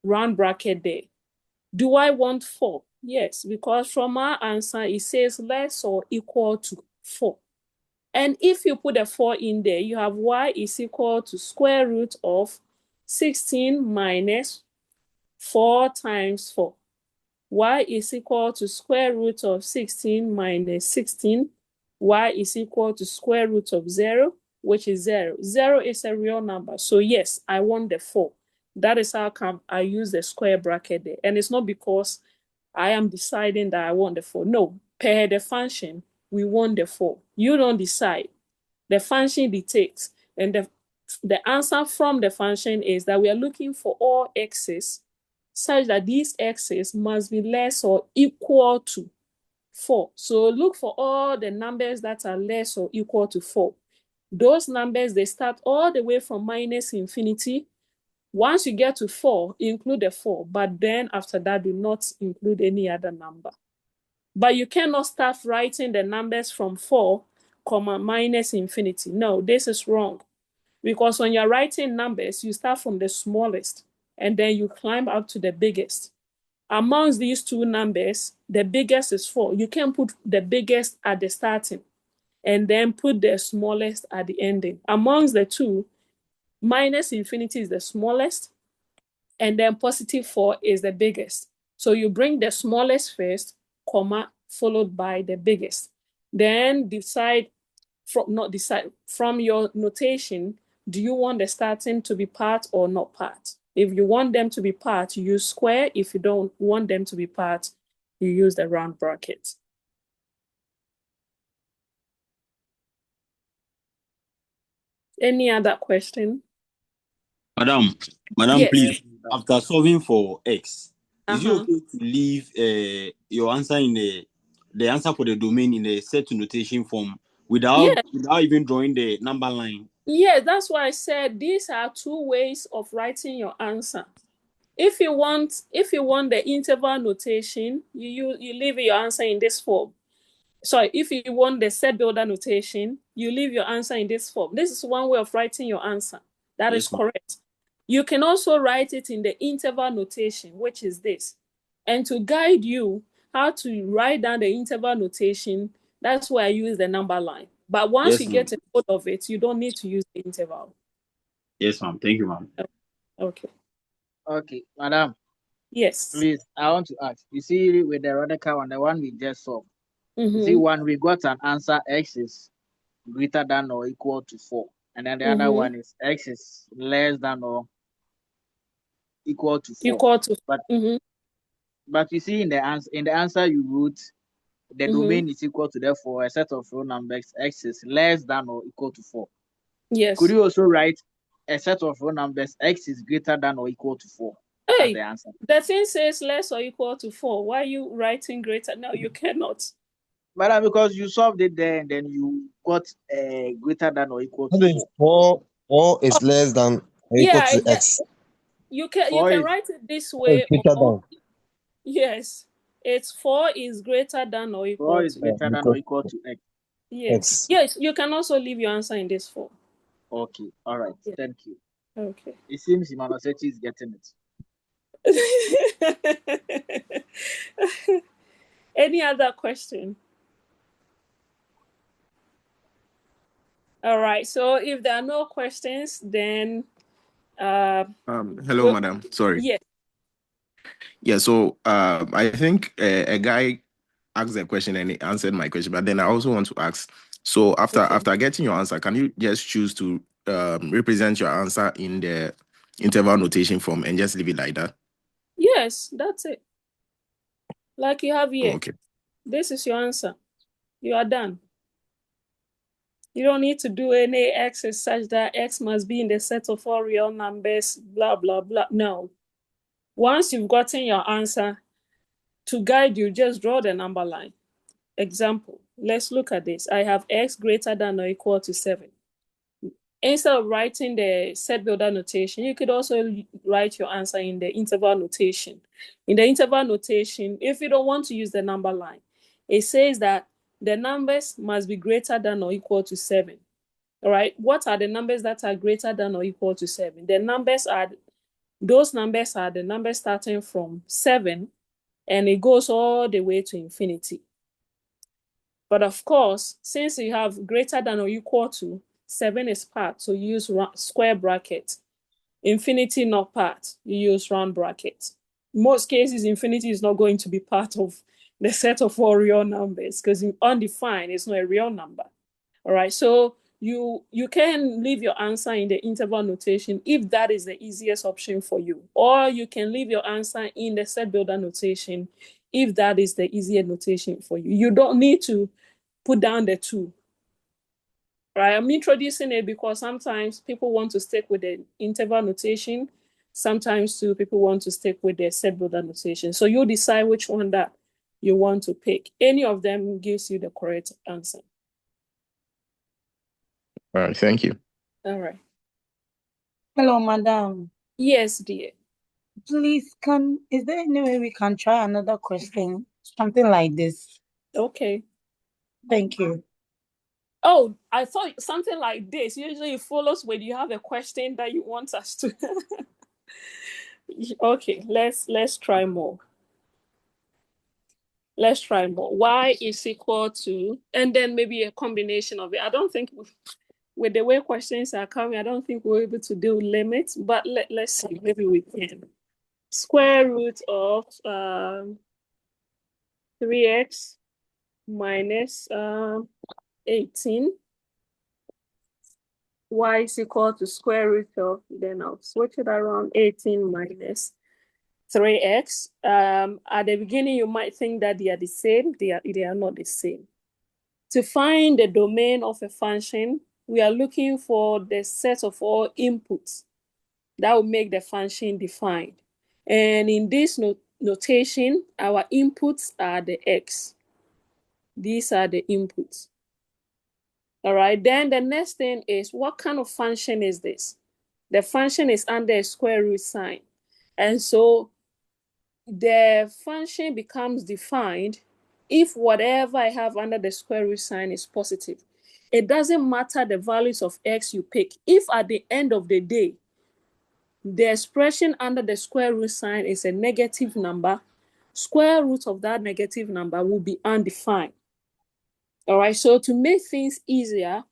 round bracket there. Do I want 4? Yes, because from our answer, it says less or equal to 4. And if you put a 4 in there, you have y is equal to square root of 16 minus 4 times 4. Y is equal to square root of 16 minus 16. Y is equal to square root of 0, which is 0. 0 is a real number. So yes, I want the 4. That is how come I use the square bracket there. And it's not because I am deciding that I want the 4. No, per the function, we want the 4. You don't decide. The function dictates. And the answer from the function is that we are looking for all x's such that these x's must be less or equal to 4. So look for all the numbers that are less or equal to 4. Those numbers, they start all the way from minus infinity. Once you get to 4, include the 4, but then after that, do not include any other number. But you cannot start writing the numbers from 4, minus infinity. No, this is wrong. Because when you're writing numbers, you start from the smallest and then you climb up to the biggest. Amongst these two numbers, the biggest is 4. You can put the biggest at the starting and then put the smallest at the ending. Amongst the two, minus infinity is the smallest and then positive 4 is the biggest. So you bring the smallest first, comma, followed by the biggest. Then from your notation, do you want the starting to be part or not part? If you want them to be part, you use square. If you don't want them to be part, you use the round bracket. Any other question? Madam, Yes. please, after solving for x, is it okay to leave your answer in the answer for the domain in the set notation form without even drawing the number line. Yeah, that's why I said these are two ways of writing your answer. If you want the interval notation, you leave your answer in this form. So if you want the set builder notation, you leave your answer in this form. This is one way of writing your answer. That is correct. You can also write it in the interval notation, which is this. And to guide you how to write down the interval notation, that's why I use the number line. But once you get a hold of it, you don't need to use the interval. Yes, ma'am. Thank you, ma'am. Okay. Okay, madam. Yes. Please, I want to ask. You see, with the radical one, the one we just saw, Mm-hmm. you see, one we got an answer x is greater than or equal to 4. And then the other one is x is less than or equal to 4. But you see, in the answer you wrote, the domain is equal to therefore a set of row numbers x is less than or equal to 4. Yes. Could you also write a set of row numbers x is greater than or equal to 4 as the answer? The thing says less or equal to 4. Why are you writing greater? No, you cannot. Madam, because you solved it there and then you got greater than or equal to 4. 4 is less than or equal to x. You can write it this way. Yes, it's 4 is greater than or equal 4 is greater than or equal to x. Yes, you can also leave your answer in this form. Okay, all right, thank you. Okay. It seems Imanosechi is getting it. Any other question? All right, so if there are no questions, then hello, madam. Sorry. Yes. Yeah, so I think a guy asked a question and he answered my question, but then I also want to ask. So after getting your answer, can you just choose to represent your answer in the interval notation form and just leave it like that? Yes, that's it. Like you have here. Okay. This is your answer. You are done. You don't need to do any x's such that x must be in the set of all real numbers, blah, blah, blah. No. Once you've gotten your answer, to guide you, just draw the number line. Example, let's look at this. I have x greater than or equal to 7. Instead of writing the set builder notation, you could also write your answer in the interval notation. In the interval notation, if you don't want to use the number line, it says that the numbers must be greater than or equal to 7. All right. What are the numbers that are greater than or equal to 7? Those numbers are the numbers starting from 7 and it goes all the way to infinity. But of course, since you have greater than or equal to, 7 is part, so you use square bracket. Infinity not part, you use round bracket. In most cases, infinity is not going to be part of the set of all real numbers because undefined is not a real number. All right, so you can leave your answer in the interval notation if that is the easiest option for you, or you can leave your answer in the set builder notation if that is the easier notation for you. You don't need to put down the 2. Right, I'm introducing it because sometimes people want to stick with the interval notation. Sometimes too, people want to stick with the set builder notation. So you decide which one that you want to pick. Any of them gives you the correct answer. All right, thank you. All right. Hello, madam. Yes, dear. Please, is there any way we can try another question? Something like this. Okay. Thank you. Oh, I thought something like this. Usually it follows when you have a question that you want us to. Okay, let's try more. Let's try more. Y is equal to, and then maybe a combination of it. I don't think with the way questions are coming, I don't think we're able to do limits, but let's see, maybe we can. Square root of 3x minus 18. Y is equal to square root of, then I'll switch it around, 18 minus 3x. At the beginning, you might think that they are the same. They are not the same. To find the domain of a function, we are looking for the set of all inputs that will make the function defined. And in this notation, our inputs are the x. These are the inputs. All right, then the next thing is, what kind of function is this? The function is under a square root sign. And so the function becomes defined if whatever I have under the square root sign is positive. It doesn't matter the values of x you pick. If at the end of the day, the expression under the square root sign is a negative number, square root of that negative number will be undefined. All right, so to make things easier,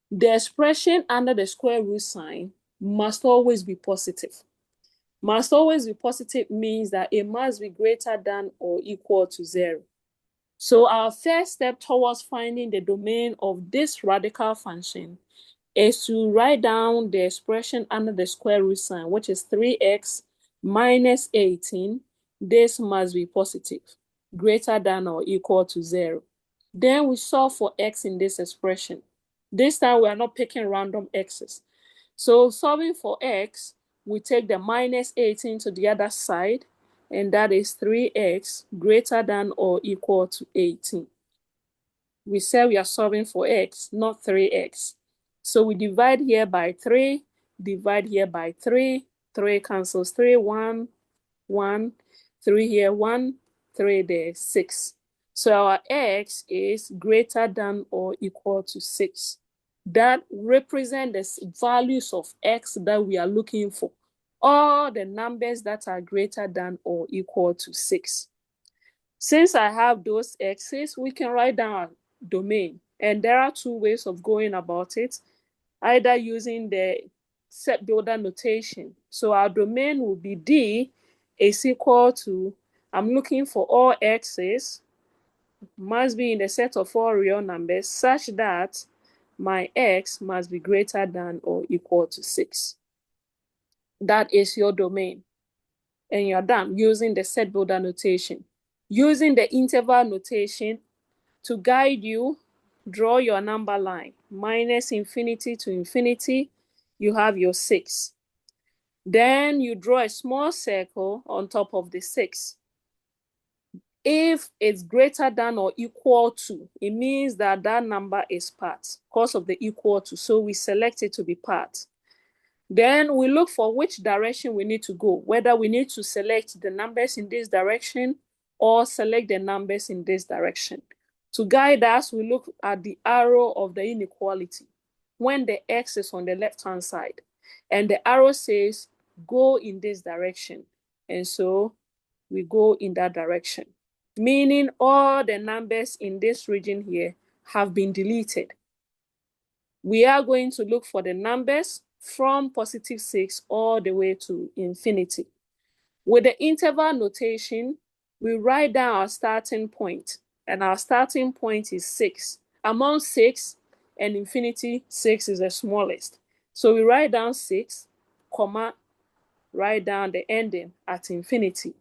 the expression under the square root sign must always be positive. Must always be positive means that it must be greater than or equal to 0. So our first step towards finding the domain of this radical function is to write down the expression under the square root sign, which is 3x minus 18. This must be positive, greater than or equal to 0. Then we solve for x in this expression. This time we are not picking random x's. So solving for x, we take the minus 18 to the other side, and that is 3x greater than or equal to 18. We say we are solving for x, not 3x. So we divide here by 3, divide here by 3, 3 cancels 3, 1, 1, 3 here, 1, 3 there, 6. So our x is greater than or equal to 6. That represents the values of x that we are looking for. All the numbers that are greater than or equal to 6. Since I have those x's, we can write down our domain. And there are two ways of going about it, either using the set builder notation. So our domain will be D is equal to, I'm looking for all x's, must be in the set of all real numbers such that my x must be greater than or equal to 6. That is your domain. And you're done using the set builder notation. Using the interval notation to guide you, draw your number line. Minus infinity to infinity, you have your 6. Then you draw a small circle on top of the 6. If it's greater than or equal to, it means that that number is part because of the equal to. So we select it to be part. Then we look for which direction we need to go, whether we need to select the numbers in this direction or select the numbers in this direction. To guide us, we look at the arrow of the inequality when the x is on the left-hand side. And the arrow says, go in this direction. And so we go in that direction, meaning all the numbers in this region here have been deleted. We are going to look for the numbers from positive 6 all the way to infinity. With the interval notation, we write down our starting point, and our starting point is 6. Among 6 and infinity, 6 is the smallest. So we write down 6, comma, write down the ending at infinity.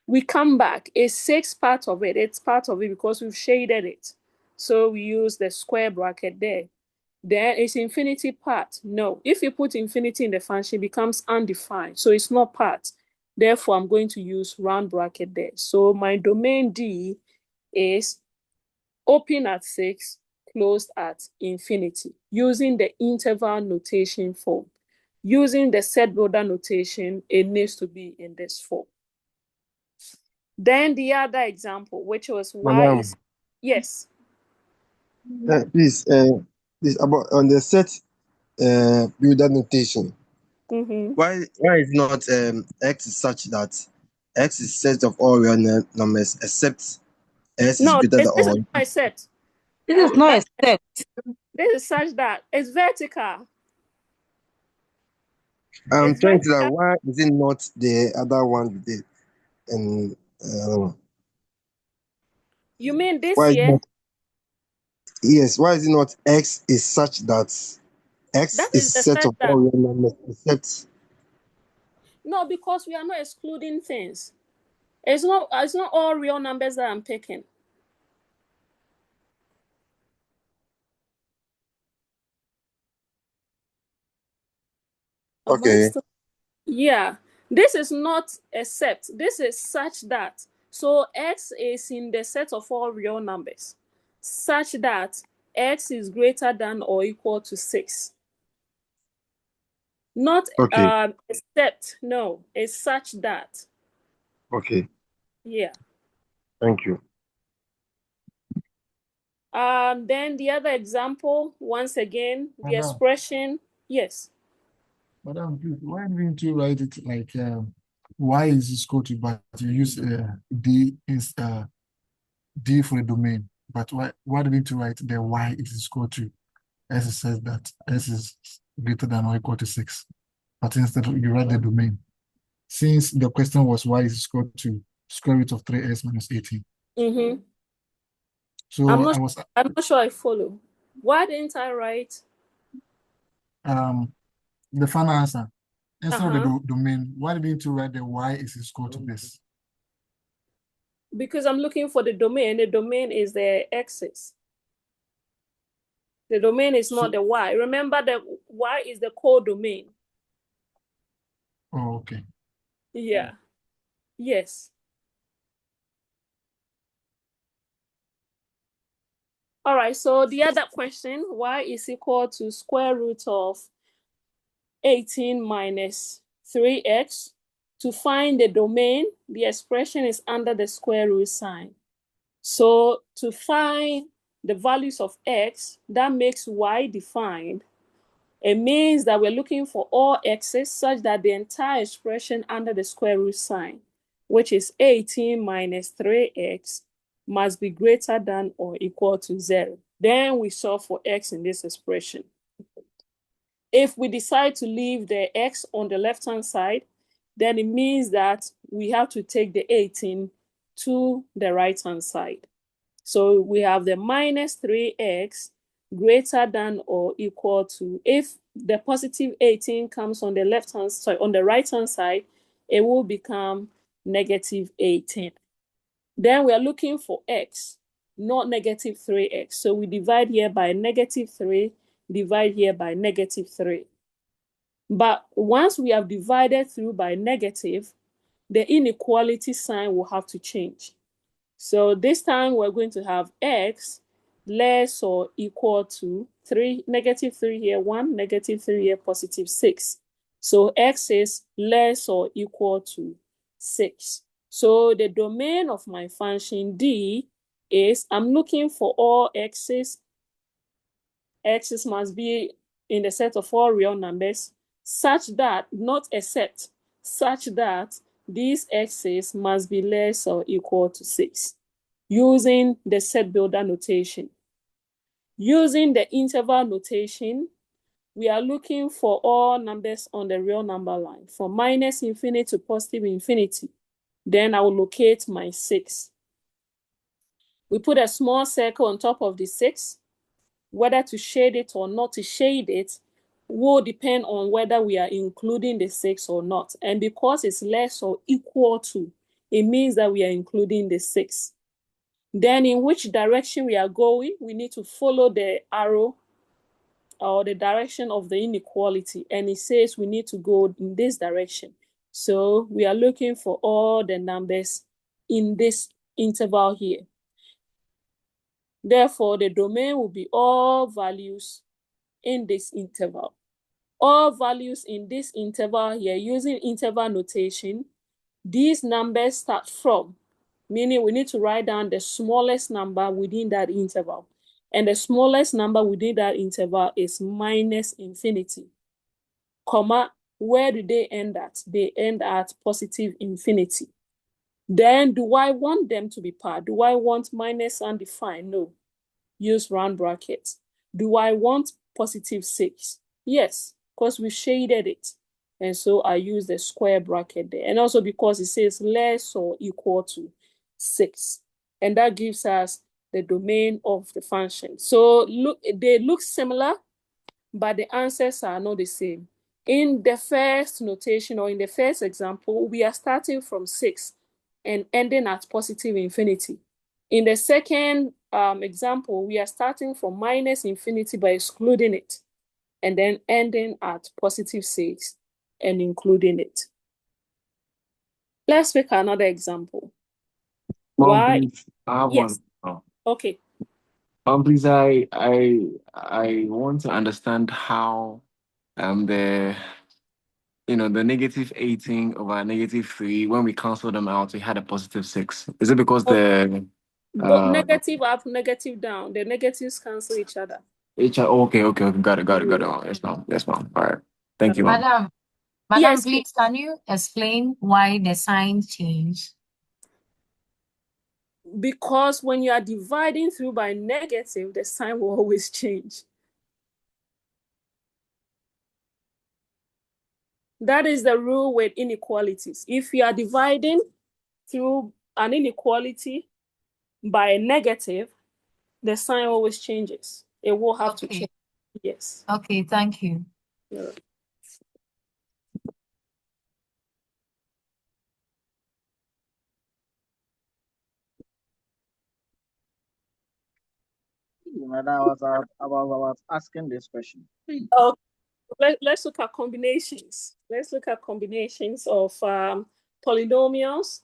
We come back, is 6 part of it? It's part of it because we've shaded it. So we use the square bracket there. Then is infinity part? No. If you put infinity in the function, it becomes undefined. So it's not part. Therefore, I'm going to use round bracket there. So my domain D is open at 6, closed at infinity, using the interval notation form. Using the set builder notation, it needs to be in this form. Then the other example, which was y Madam, is, yes. please, about on the set builder notation. Why is not x is such that x is set of all real numbers except s is greater than This is or not a set. This is not a set. This is such that it's vertical. I'm It's trying to vertical. why is it not the other one you did? And You mean this why is here? not, yes, why is it not x is such that x That is is the set set of all that. real numbers except No, because we are not excluding things. It's not all real numbers that I'm picking. okay. Yeah, this is not except. This is such that. So x is in the set of all real numbers, such that x is greater than or equal to 6. Not Okay. except, no, it's such that. Okay. Yeah. Thank you. Then the other example, once again, the Madam. expression, yes. Madam, please, why didn't you write it like y is equal to, but you use d d for the domain? But why didn't you write the y is equal to s says that s is greater than or equal to 6? But instead you write the domain. Since the question was y is equal to square root of 3s minus 18. Mm-hmm. So I'm not sure I follow. Why didn't I write? The final answer. Instead of the domain, why didn't you write the y is equal to this? Because I'm looking for the domain. The domain is the x's. The domain is not the y. Remember, the y is the codomain. Oh, okay. Yeah. Yes. All right, so the other question, y is equal to square root of 18 minus 3x. To find the domain, the expression is under the square root sign. So to find the values of x, that makes y defined. It means that we're looking for all x's such that the entire expression under the square root sign, which is 18 minus 3x, must be greater than or equal to 0. Then we solve for x in this expression. If we decide to leave the x on the left-hand side, then it means that we have to take the 18 to the right-hand side. So we have the minus 3x greater than or equal to, if the positive 18 comes on the left-hand side, on the right-hand side, it will become negative 18. Then we are looking for x, not negative 3x. So we divide here by negative 3, divide here by negative 3. But once we have divided through by negative, the inequality sign will have to change. So this time we're going to have x less or equal to 3, negative 3 here, 1, negative 3 here, positive 6. So x is less or equal to 6. So the domain of my function d is, I'm looking for all x's. X's must be in the set of all real numbers such that, not except, such that these x's must be less or equal to 6. Using the set builder notation. Using the interval notation, we are looking for all numbers on the real number line, from minus infinity to positive infinity. Then I will locate my 6. We put a small circle on top of the 6. Whether to shade it or not to shade it will depend on whether we are including the 6 or not. And because it's less or equal to, it means that we are including the 6. Then in which direction we are going, we need to follow the arrow or the direction of the inequality. And it says we need to go in this direction. So we are looking for all the numbers in this interval here. Therefore, the domain will be all values in this interval. All values in this interval here, using interval notation, these numbers start from, meaning we need to write down the smallest number within that interval. And the smallest number within that interval is minus infinity. Comma, where do they end at? They end at positive infinity. Then do I want them to be paired? Do I want minus undefined? No. Use round brackets. Do I want positive 6? Yes, because we shaded it. And so I use the square bracket there. And also because it says less or equal to 6. And that gives us the domain of the function. So look, they look similar, but the answers are not the same. In the first notation or in the first example, we are starting from 6 and ending at positive infinity. In the second example, we are starting from minus infinity by excluding it and then ending at positive 6 and including it. Let's make another example. Mom, please, I have yes. one. Okay. Please, I want to understand how the the negative 18 over negative 3, when we cancel them out, we had a positive 6. Is it because the negative up, negative down, the negatives cancel each other. Okay, got it. Oh, yes, ma'am. All right. Thank you, ma'am. Madam, Yes, please, can you explain why the sign changed? Because when you are dividing through by negative, the sign will always change. That is the rule with inequalities. If you are dividing through an inequality by a negative, the sign always changes. It will have to change. Yes. Okay, thank you. Yeah. I was asking this question. Okay. Let's look at combinations. Let's look at combinations of polynomials,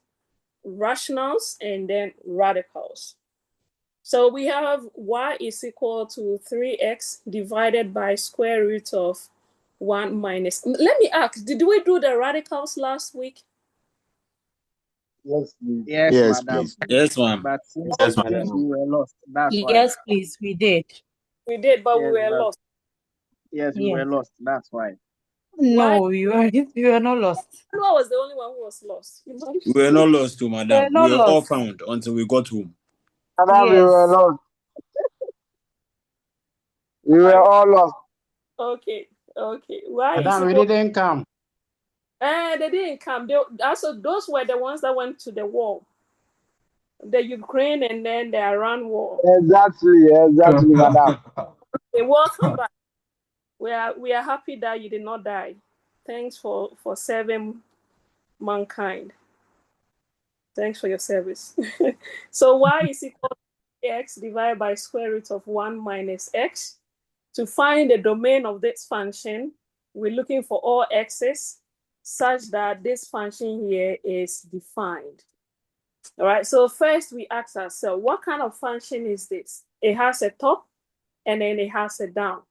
rationals, and then radicals. So we have y is equal to 3x divided by square root of 1 minus. Let me ask, did we do the radicals last week? Yes, please. Yes, madam. Please. Yes, ma'am. But since Yes, madam. we were lost, that's why. Yes, please, we did. We did, but Yes, we were lost. Yes, we were lost. That's why. No, you were not lost. I was the only one who was lost. We were not lost to madam. not We were all lost. found until we got home. Madam, we were lost. We were all lost. Okay. Why? Madam, we didn't come. They didn't come. Those were the ones that went to the war. The Ukraine and then the Iran war. Exactly, madam. Welcome back. We are happy that you did not die. Thanks for serving mankind. Thanks for your service. So y is equal to x divided by square root of 1 minus x. To find the domain of this function, we're looking for all x's such that this function here is defined. All right, so first we ask ourselves, what kind of function is this? It has a top and then it has a down.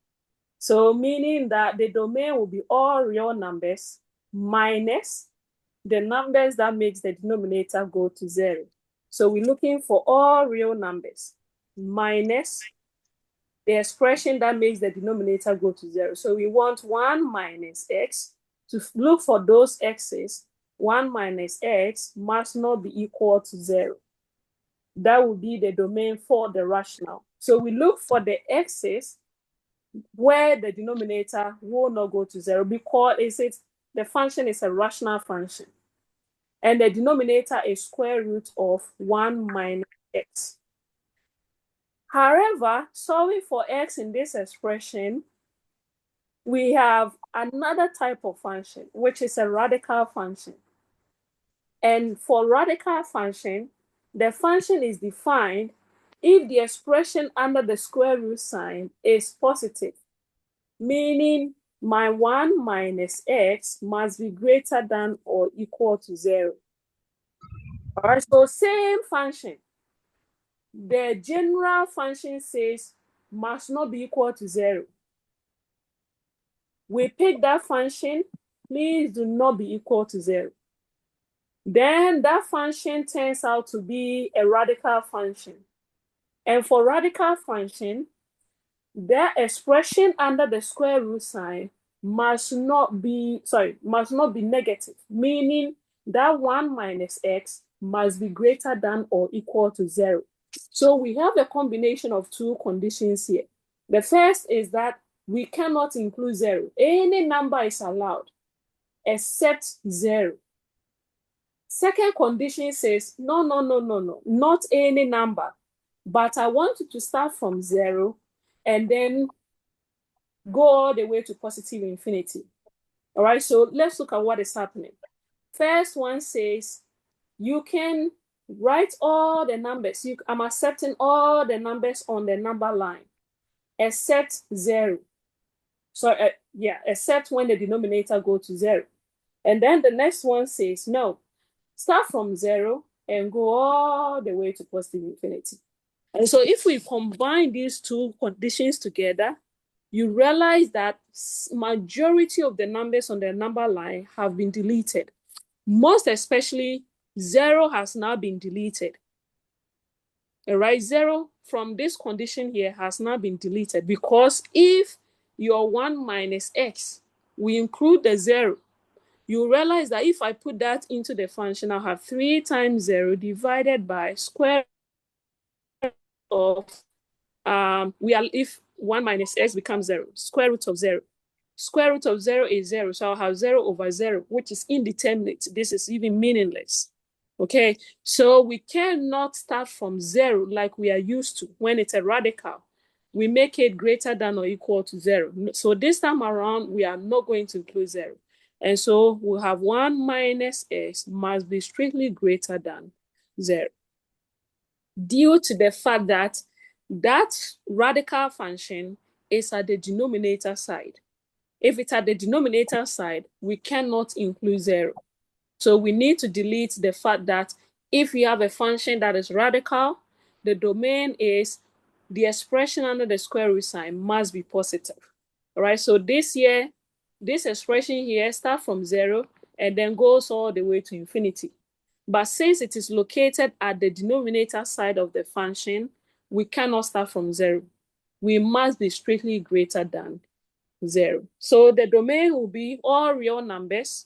So meaning that the domain will be all real numbers minus the numbers that makes the denominator go to 0. So we're looking for all real numbers minus the expression that makes the denominator go to 0. So we want 1 minus x. To look for those x's, 1 minus x must not be equal to 0. That would be the domain for the rational. So we look for the x's where the denominator will not go to 0 because the function is a rational function. And the denominator is square root of 1 minus x. However, solving for x in this expression, we have another type of function, which is a radical function. And for radical function, the function is defined if the expression under the square root sign is positive, meaning my 1 minus x must be greater than or equal to 0. All right, so same function. The general function says must not be equal to 0. We pick that function, please do not be equal to 0. Then that function turns out to be a radical function. And for radical function, the expression under the square root sign must not be negative, meaning that 1 minus x must be greater than or equal to 0. So we have a combination of two conditions here. The first is that we cannot include 0. Any number is allowed except 0. Second condition says, no, not any number, but I want you to start from 0 and then go all the way to positive infinity. All right, so let's look at what is happening. First one says, you can write all the numbers. I'm accepting all the numbers on the number line, except 0. So, except when the denominator goes to 0. And then the next one says, no, start from 0 and go all the way to positive infinity. And so if we combine these two conditions together, you realize that majority of the numbers on the number line have been deleted. Most especially, 0 has now been deleted. All right, 0 from this condition here has now been deleted, because if your 1 minus x, we include the 0, you realize that if I put that into the function, I'll have 3 times 0 divided by square of, if 1 minus x becomes 0, square root of 0. Square root of 0 is 0, so I'll have 0 over 0, which is indeterminate. This is even meaningless. Okay, so we cannot start from 0 like we are used to when it's a radical. We make it greater than or equal to 0. So this time around, we are not going to include 0. And so we'll have 1 minus x must be strictly greater than 0, due to the fact that that radical function is at the denominator side. If it's at the denominator side, we cannot include 0. So we need to delete the fact that if we have a function that is radical, the domain is the expression under the square root sign must be positive. All right, so this expression here starts from 0 and then goes all the way to infinity. But since it is located at the denominator side of the function, we cannot start from 0. We must be strictly greater than 0. So the domain will be all real numbers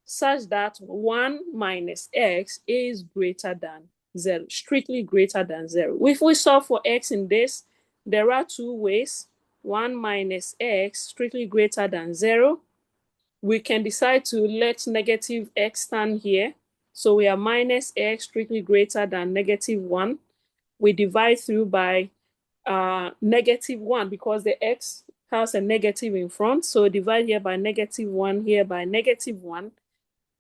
such that 1 minus x is greater than 0, strictly greater than 0. If we solve for x in this, there are two ways. 1 minus x strictly greater than 0. We can decide to let negative x stand here. So we are minus x strictly greater than negative 1. We divide through by negative 1 because the x has a negative in front. So divide here by negative 1, here by negative 1.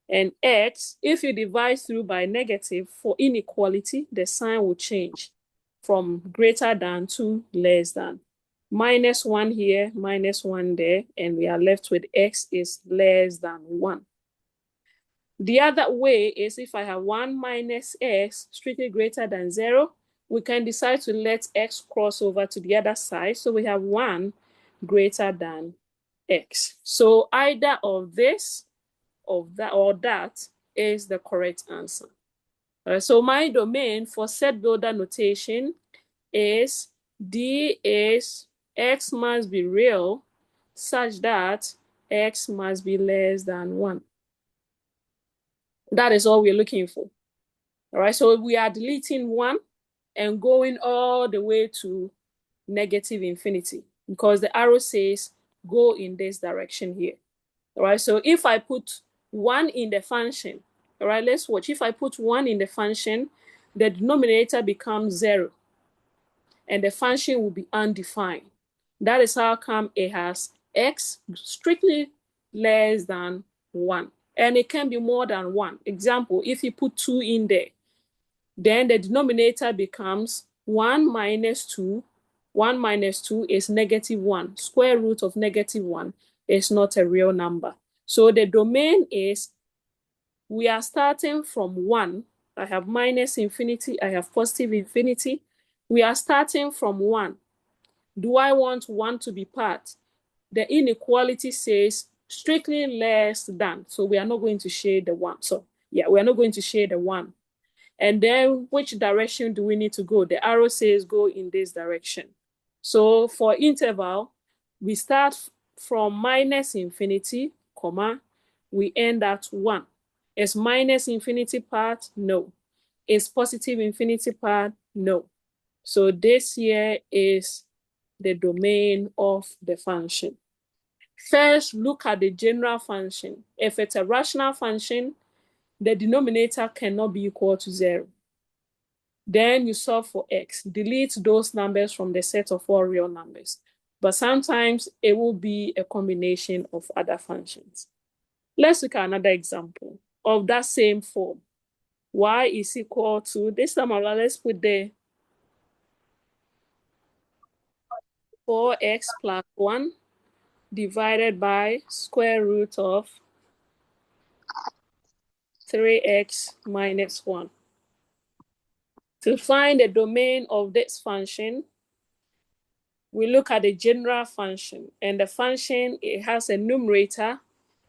And x, if you divide through by negative for inequality, the sign will change from greater than to less than. Minus 1 here, minus 1 there, and we are left with x is less than 1. The other way is if I have 1 minus x strictly greater than 0, we can decide to let x cross over to the other side. So we have 1 greater than x. So either of this, of that, or that is the correct answer. So my domain for set builder notation is D is x must be real such that x must be less than 1. That is all we're looking for. All right, so we are deleting 1 and going all the way to negative infinity because the arrow says go in this direction here. All right, so if I put 1 in the function, all right, let's watch. If I put 1 in the function, the denominator becomes 0 and the function will be undefined. That is how come it has x strictly less than 1. And it can be more than 1. Example, if you put 2 in there, then the denominator becomes 1 minus 2. 1 minus 2 is negative 1. Square root of negative 1 is not a real number. So the domain is, we are starting from 1. I have minus infinity. I have positive infinity. We are starting from 1. Do I want 1 to be part? The inequality says strictly less than. So we are not going to shade the 1. So yeah, we are not going to shade the 1. And then which direction do we need to go? The arrow says go in this direction. So for interval, we start from minus infinity, comma, we end at 1. Is minus infinity part? No. Is positive infinity part? No. So this here is the domain of the function. First, look at the general function. If it's a rational function, the denominator cannot be equal to 0. Then you solve for x. Delete those numbers from the set of all real numbers. But sometimes it will be a combination of other functions. Let's look at another example of that same form. Y is equal to, this time around, let's put the 4x plus 1 divided by square root of 3x minus 1. To find the domain of this function, we look at the general function, and the function, it has a numerator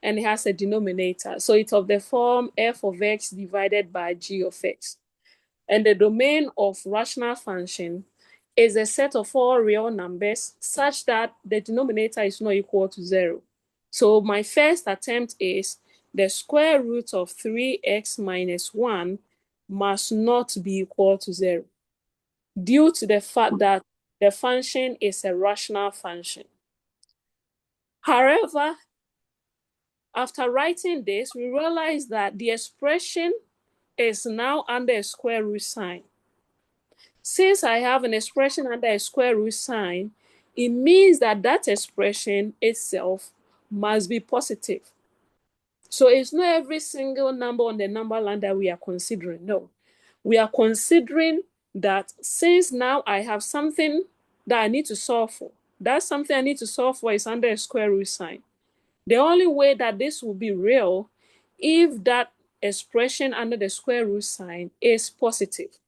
and it has a denominator. So it's of the form f of x divided by g of x. And the domain of rational function is a set of all real numbers such that the denominator is not equal to 0. So my first attempt is the square root of 3x minus 1 must not be equal to 0, due to the fact that the function is a rational function. However, after writing this, we realize that the expression is now under a square root sign. Since I have an expression under a square root sign, it means that that expression itself must be positive. So it's not every single number on the number line that we are considering. No, we are considering that since now I have something that I need to solve for, that something I need to solve for is under a square root sign. The only way that this will be real if that expression under the square root sign is positive.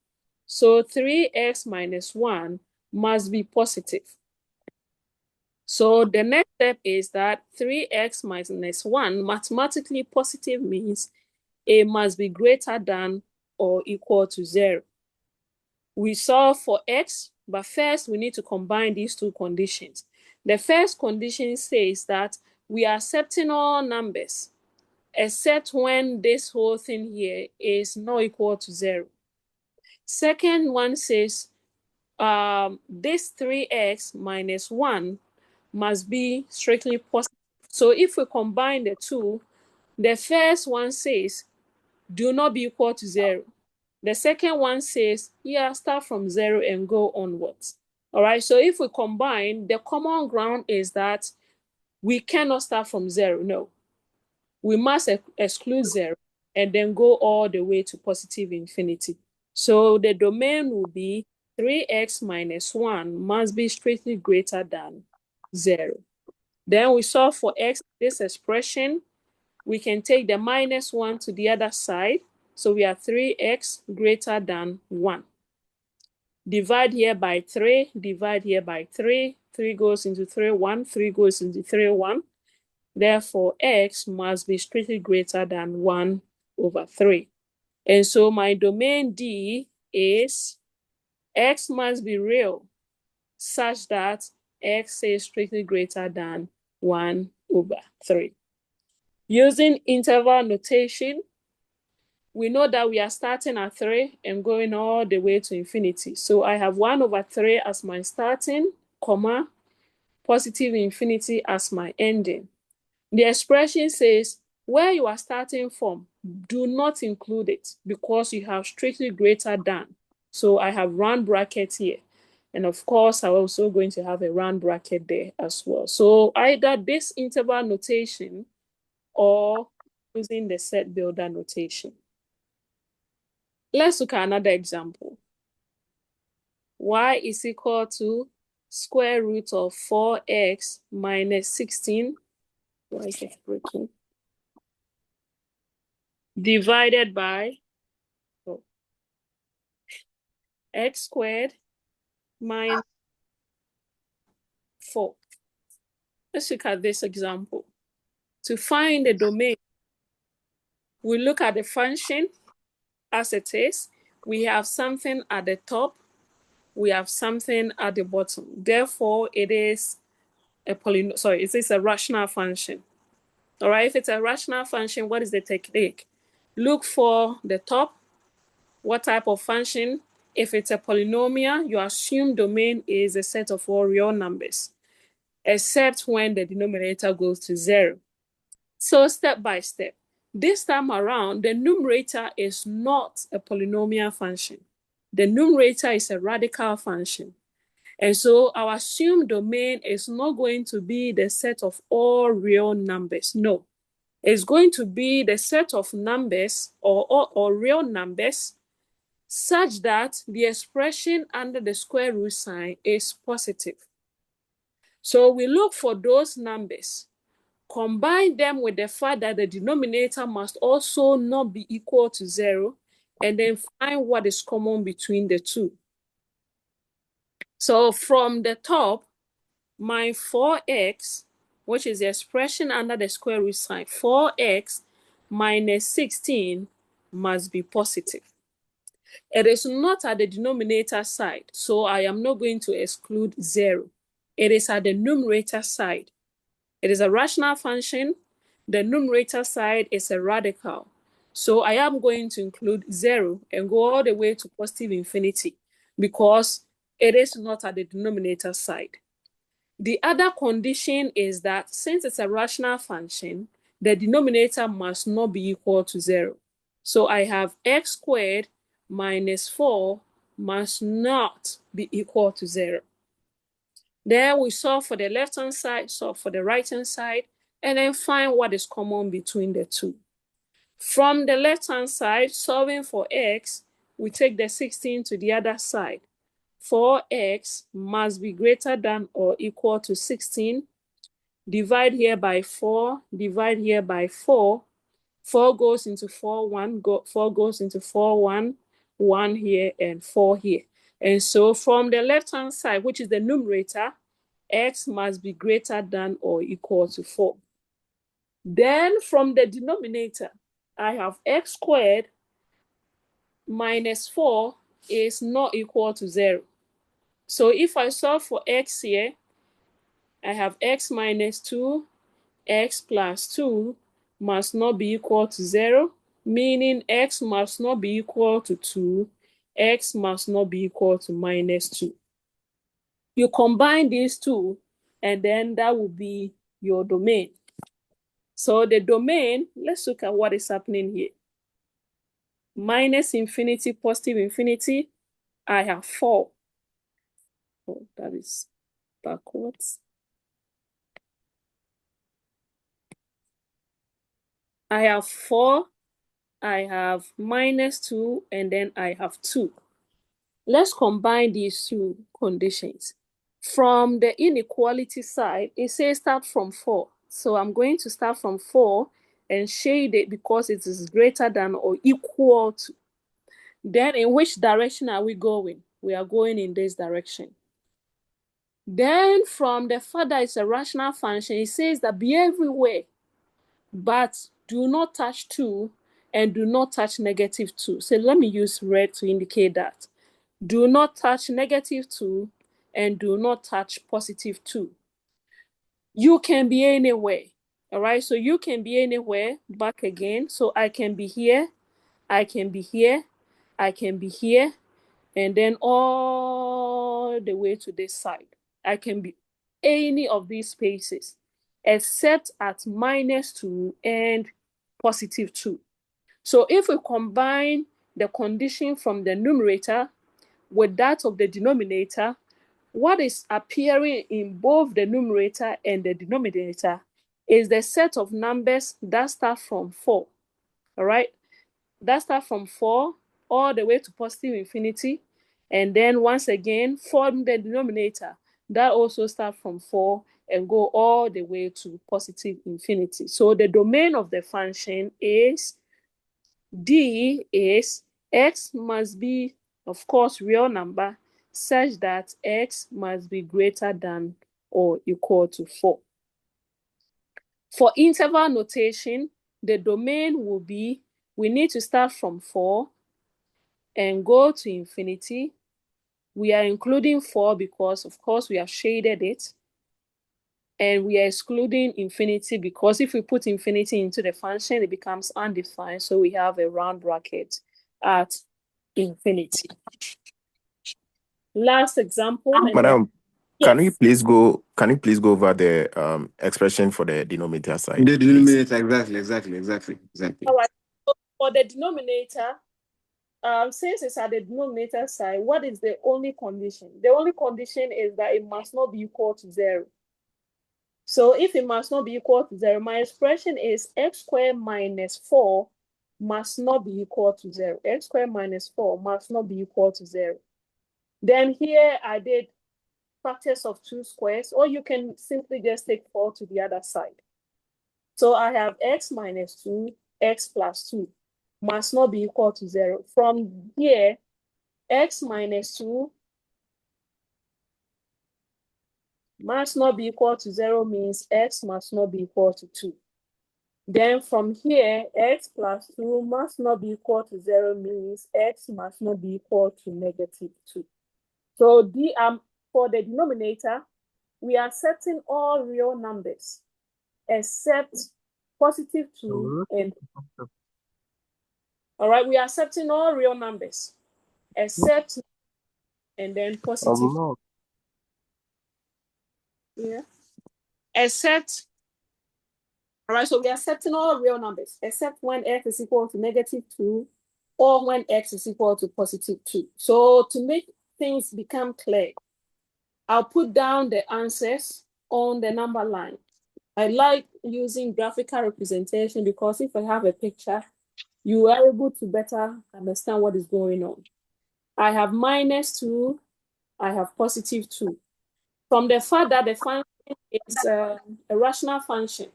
So 3x minus 1 must be positive. So the next step is that 3x minus 1 mathematically positive means it must be greater than or equal to 0. We solve for x, but first we need to combine these two conditions. The first condition says that we are accepting all numbers except when this whole thing here is not equal to 0. Second one says this 3x minus 1 must be strictly positive. So if we combine the two, the first one says do not be equal to 0. The second one says, yeah, start from 0 and go onwards. All right, so if we combine, the common ground is that we cannot start from 0. No, we must exclude 0 and then go all the way to positive infinity. So the domain will be 3x minus 1 must be strictly greater than 0. Then we solve for x, this expression. We can take the minus 1 to the other side. So we have 3x greater than 1. Divide here by 3, divide here by 3. 3 goes into 3, 1. 3 goes into 3, 1. Therefore, x must be strictly greater than 1 over 3. And so my domain D is x must be real such that x is strictly greater than 1 over 3. Using interval notation, we know that we are starting at 3 and going all the way to infinity. So I have 1 over 3 as my starting, comma, positive infinity as my ending. The expression says, where you are starting from, do not include it because you have strictly greater than. So I have round bracket here. And of course, I'm also going to have a round bracket there as well. So either this interval notation or using the set builder notation. Let's look at another example. Y is equal to square root of 4x minus 16. Why is it breaking? Divided by x squared minus 4. Let's look at this example. To find the domain, we look at the function as it is. We have something at the top. We have something at the bottom. Therefore, it is a polynomial. Sorry, it is a rational function. All right, if it's a rational function, what is the technique? Look for the top. What type of function? If it's a polynomial, you assume domain is a set of all real numbers, except when the denominator goes to 0. So step by step. This time around, the numerator is not a polynomial function. The numerator is a radical function. And so our assumed domain is not going to be the set of all real numbers. No, it's going to be the set of numbers or real numbers such that the expression under the square root sign is positive. So we look for those numbers, combine them with the fact that the denominator must also not be equal to 0, and then find what is common between the two. So from the top, my 4x, which is the expression under the square root sign, 4x minus 16 must be positive. It is not at the denominator side, so I am not going to exclude 0. It is at the numerator side. It is a rational function. The numerator side is a radical. So I am going to include 0 and go all the way to positive infinity because it is not at the denominator side. The other condition is that since it's a rational function, the denominator must not be equal to 0. So I have x squared minus 4 must not be equal to 0. Then we solve for the left-hand side, solve for the right-hand side, and then find what is common between the two. From the left-hand side, solving for x, we take the 16 to the other side. 4x must be greater than or equal to 16. Divide here by 4, divide here by 4. 4 goes into 4, 4 goes into 4, 1 here, and 4 here. And so from the left-hand side, which is the numerator, x must be greater than or equal to 4. Then from the denominator, I have x squared minus 4 is not equal to 0. So if I solve for x here, I have x minus 2, x plus 2 must not be equal to 0, meaning x must not be equal to 2, x must not be equal to minus 2. You combine these two, and then that will be your domain. So the domain, let's look at what is happening here. Minus infinity, positive infinity, I have 4. Oh, that is backwards. I have 4, I have minus 2, and then I have 2. Let's combine these two conditions. From the inequality side, it says start from 4. So I'm going to start from 4 and shade it because it is greater than or equal to. Then in which direction are we going? We are going in this direction. Then from the further it's a rational function, it says that be everywhere, but do not touch 2 and do not touch negative 2. So let me use red to indicate that. Do not touch negative 2 and do not touch positive 2. You can be anywhere, all right? So you can be anywhere, back again. So I can be here, I can be here, I can be here, and then all the way to this side. I can be any of these spaces, except at minus 2 and positive 2. So if we combine the condition from the numerator with that of the denominator, what is appearing in both the numerator and the denominator is the set of numbers that start from 4, all right? That start from 4 all the way to positive infinity. And then once again, from the denominator, that also start from 4 and go all the way to positive infinity. So the domain of the function is D is x must be, of course, real number such that x must be greater than or equal to 4. For interval notation, the domain will be, we need to start from 4 and go to infinity. We are including 4 because, of course, we have shaded it. And we are excluding infinity because if we put infinity into the function, it becomes undefined. So we have a round bracket at infinity. Last example. Madam, can you please go over the expression for the denominator side? The denominator, exactly. All right. So for the denominator, since it's at the denominator side, what is the only condition? The only condition is that it must not be equal to 0. So if it must not be equal to 0, my expression is x squared minus 4 must not be equal to 0. X squared minus 4 must not be equal to 0. Then here I did factors of 2 squares, or you can simply just take 4 to the other side. So I have x minus 2, x plus 2. must not be equal to 0. From here, x minus 2 must not be equal to 0 means x must not be equal to 2. Then from here, x plus 2 must not be equal to 0 means x must not be equal to negative 2. So for the denominator, we are accepting all real numbers except positive 2 and all right, we are accepting all real numbers except and then positive. Yeah. Except, all right, so we are accepting all real numbers except when x is equal to negative 2 or when x is equal to positive 2. So to make things become clear, I'll put down the answers on the number line. I like using graphical representation because if I have a picture, you are able to better understand what is going on. I have minus 2, I have positive 2. From the fact that the function is a rational function,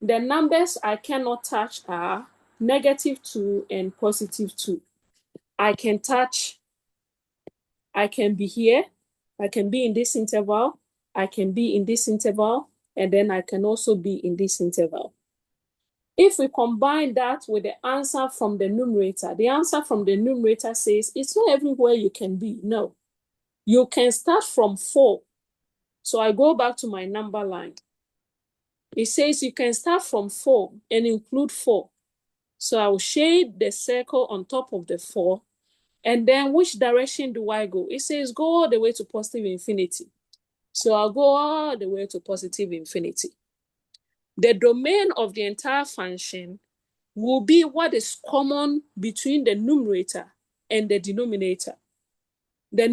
the numbers I cannot touch are negative 2 and positive 2. I can touch, I can be here, I can be in this interval, I can be in this interval, and then I can also be in this interval. If we combine that with the answer from the numerator, the answer from the numerator says it's not everywhere you can be. No, you can start from 4. So I go back to my number line. It says you can start from 4 and include 4. So I will shade the circle on top of the 4. And then which direction do I go? It says go all the way to positive infinity. So I'll go all the way to positive infinity. The domain of the entire function will be what is common between the numerator and the denominator. The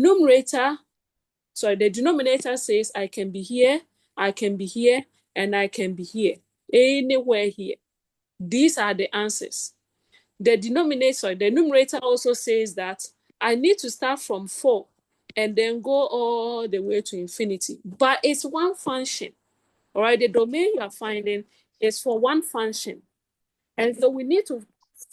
denominator says I can be here, I can be here, and I can be here, anywhere here. These are the answers. The numerator also says that I need to start from 4 and then go all the way to infinity. But it's one function, all right? The domain you are finding is for one function. And so we need to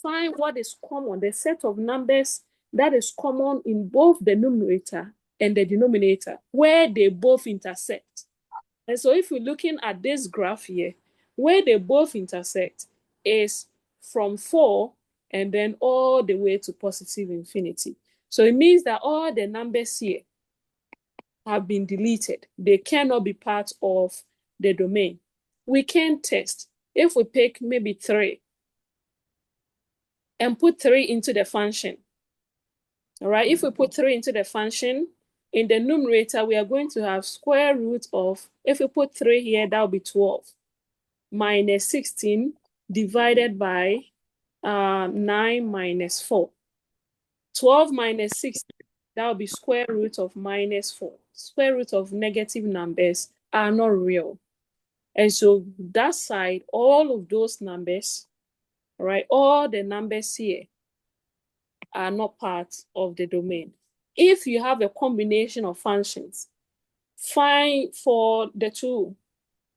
find what is common, the set of numbers that is common in both the numerator and the denominator, where they both intersect. And so if you're looking at this graph here, where they both intersect is from 4 and then all the way to positive infinity. So it means that all the numbers here have been deleted. They cannot be part of the domain. We can test. If we pick maybe 3 and put 3 into the function, all right, if we put 3 into the function, in the numerator, we are going to have square root of, if we put 3 here, that will be 12. Minus 16 divided by 9 minus 4. 12 minus 16, that will be square root of minus 4. Square root of negative numbers are not real. And so that side, all of those numbers, right, all the numbers here are not part of the domain. If you have a combination of functions, find for the two,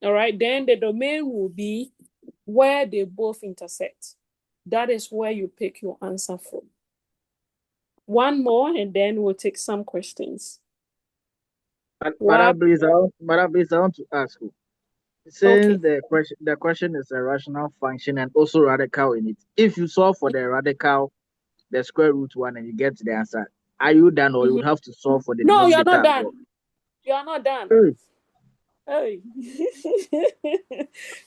all right, then the domain will be where they both intersect. That is where you pick your answer from. One more, and then we'll take some questions. Madam, please, I want to ask you. Since the question is a rational function and also radical in it, if you solve for the radical, the square root one, and you get the answer, are you done, or you would have to solve for the No, you're denominator? not done. You are not done. Hey.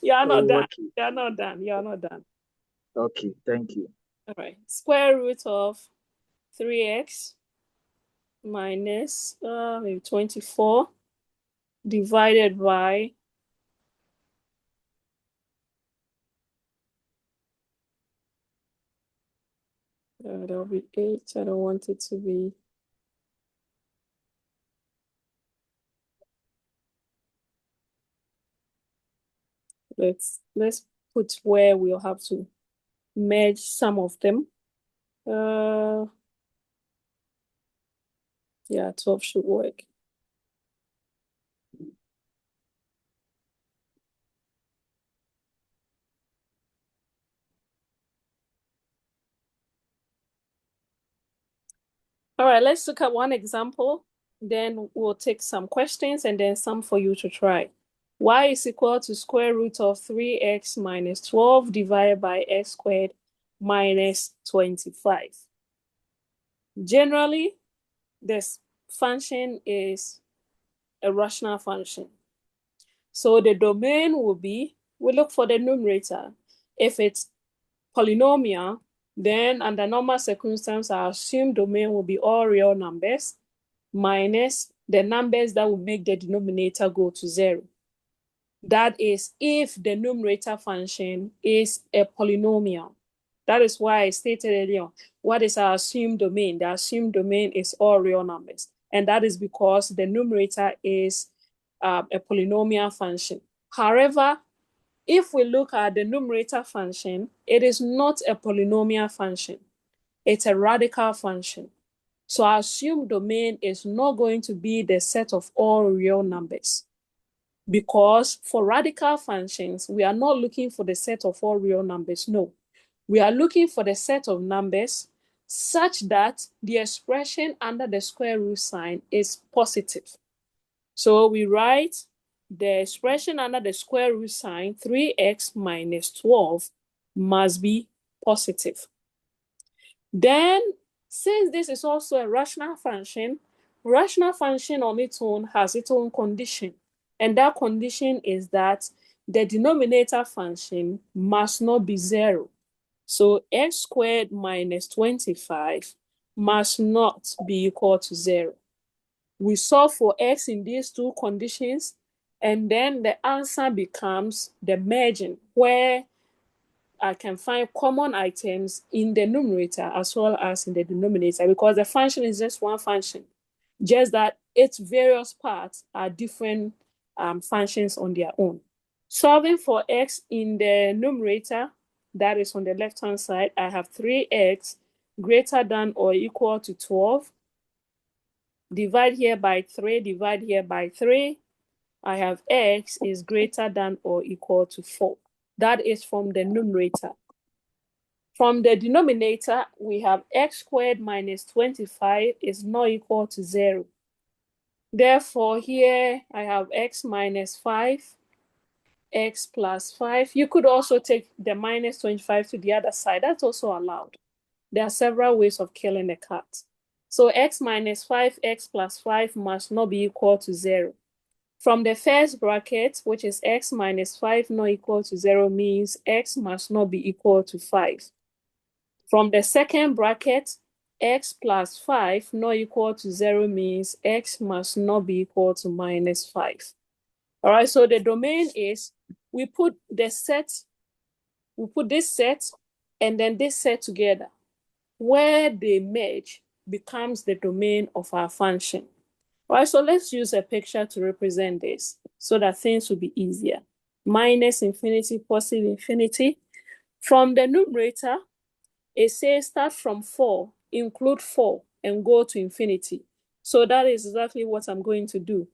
You are not done. Okay. You are not done. You are not done. Okay, thank you. All right. Square root of 3x minus maybe 24 divided by that'll be 8. I don't want it to be. Let's put where we'll have to merge some of them. Yeah, 12 should work. All right, let's look at one example. Then we'll take some questions and then some for you to try. Y is equal to square root of 3x minus 12 divided by x squared minus 25. Generally, this function is a rational function. So the domain will be, we look for the numerator. If it's polynomial, then under normal circumstances, our assumed domain will be all real numbers minus the numbers that will make the denominator go to 0. That is if the numerator function is a polynomial. That is why I stated earlier, what is our assumed domain? The assumed domain is all real numbers. And that is because the numerator is a polynomial function. However, if we look at the numerator function, it is not a polynomial function. It's a radical function. So our assumed domain is not going to be the set of all real numbers. Because for radical functions, we are not looking for the set of all real numbers. No, we are looking for the set of numbers such that the expression under the square root sign is positive. So we write the expression under the square root sign, 3x minus 12, must be positive. Then, since this is also a rational function on its own has its own condition. And that condition is that the denominator function must not be 0. So x squared minus 25 must not be equal to 0. We solve for x in these two conditions, and then the answer becomes the margin, where I can find common items in the numerator as well as in the denominator, because the function is just one function, just that its various parts are different functions on their own. Solving for x in the numerator, that is on the left-hand side, I have 3x greater than or equal to 12. Divide here by 3, divide here by 3. I have x is greater than or equal to 4. That is from the numerator. From the denominator, we have x squared minus 25 is not equal to 0. Therefore, here I have x minus 5, x plus 5. You could also take the minus 25 to the other side. That's also allowed. There are several ways of killing a cat. So x minus 5, x plus 5 must not be equal to 0. From the first bracket, which is x minus 5 not equal to 0, means x must not be equal to 5. From the second bracket, x plus 5 not equal to 0 means x must not be equal to minus 5. All right, so the domain is, we put this set and then this set together. Where they merge becomes the domain of our function. All right, so let's use a picture to represent this so that things will be easier. Minus infinity, positive infinity. From the numerator, it says start from 4, include 4, and go to infinity. So that is exactly what I'm going to do.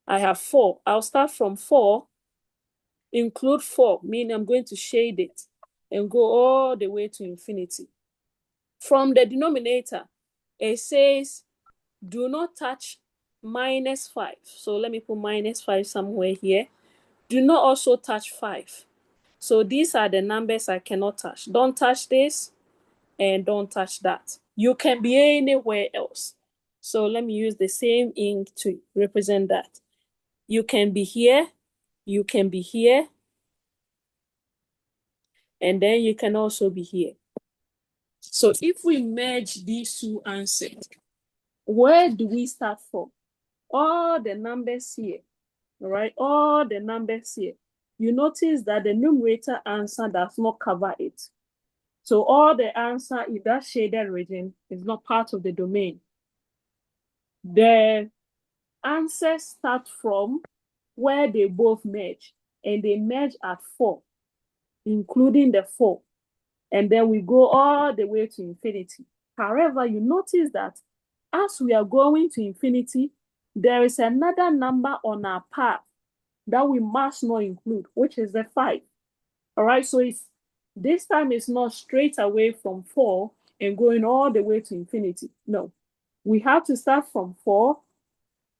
I have 4. I'll start from 4, include 4, meaning I'm going to shade it and go all the way to infinity. From the denominator, it says do not touch minus 5. So let me put minus 5 somewhere here. Do not also touch 5. So these are the numbers I cannot touch. Don't touch this and don't touch that. You can be anywhere else. So let me use the same ink to represent that. You can be here, you can be here, and then you can also be here. So if we merge these two answers, where do we start from? All the numbers here, all right? All the numbers here. You notice that the numerator answer does not cover it. So all the answer in that shaded region is not part of the domain. The answers start from where they both merge, and they merge at 4, including the 4. And then we go all the way to infinity. However, you notice that as we are going to infinity, there is another number on our path that we must not include, which is the 5. All right, so this time it's not straight away from 4 and going all the way to infinity. No, We have to start from 4.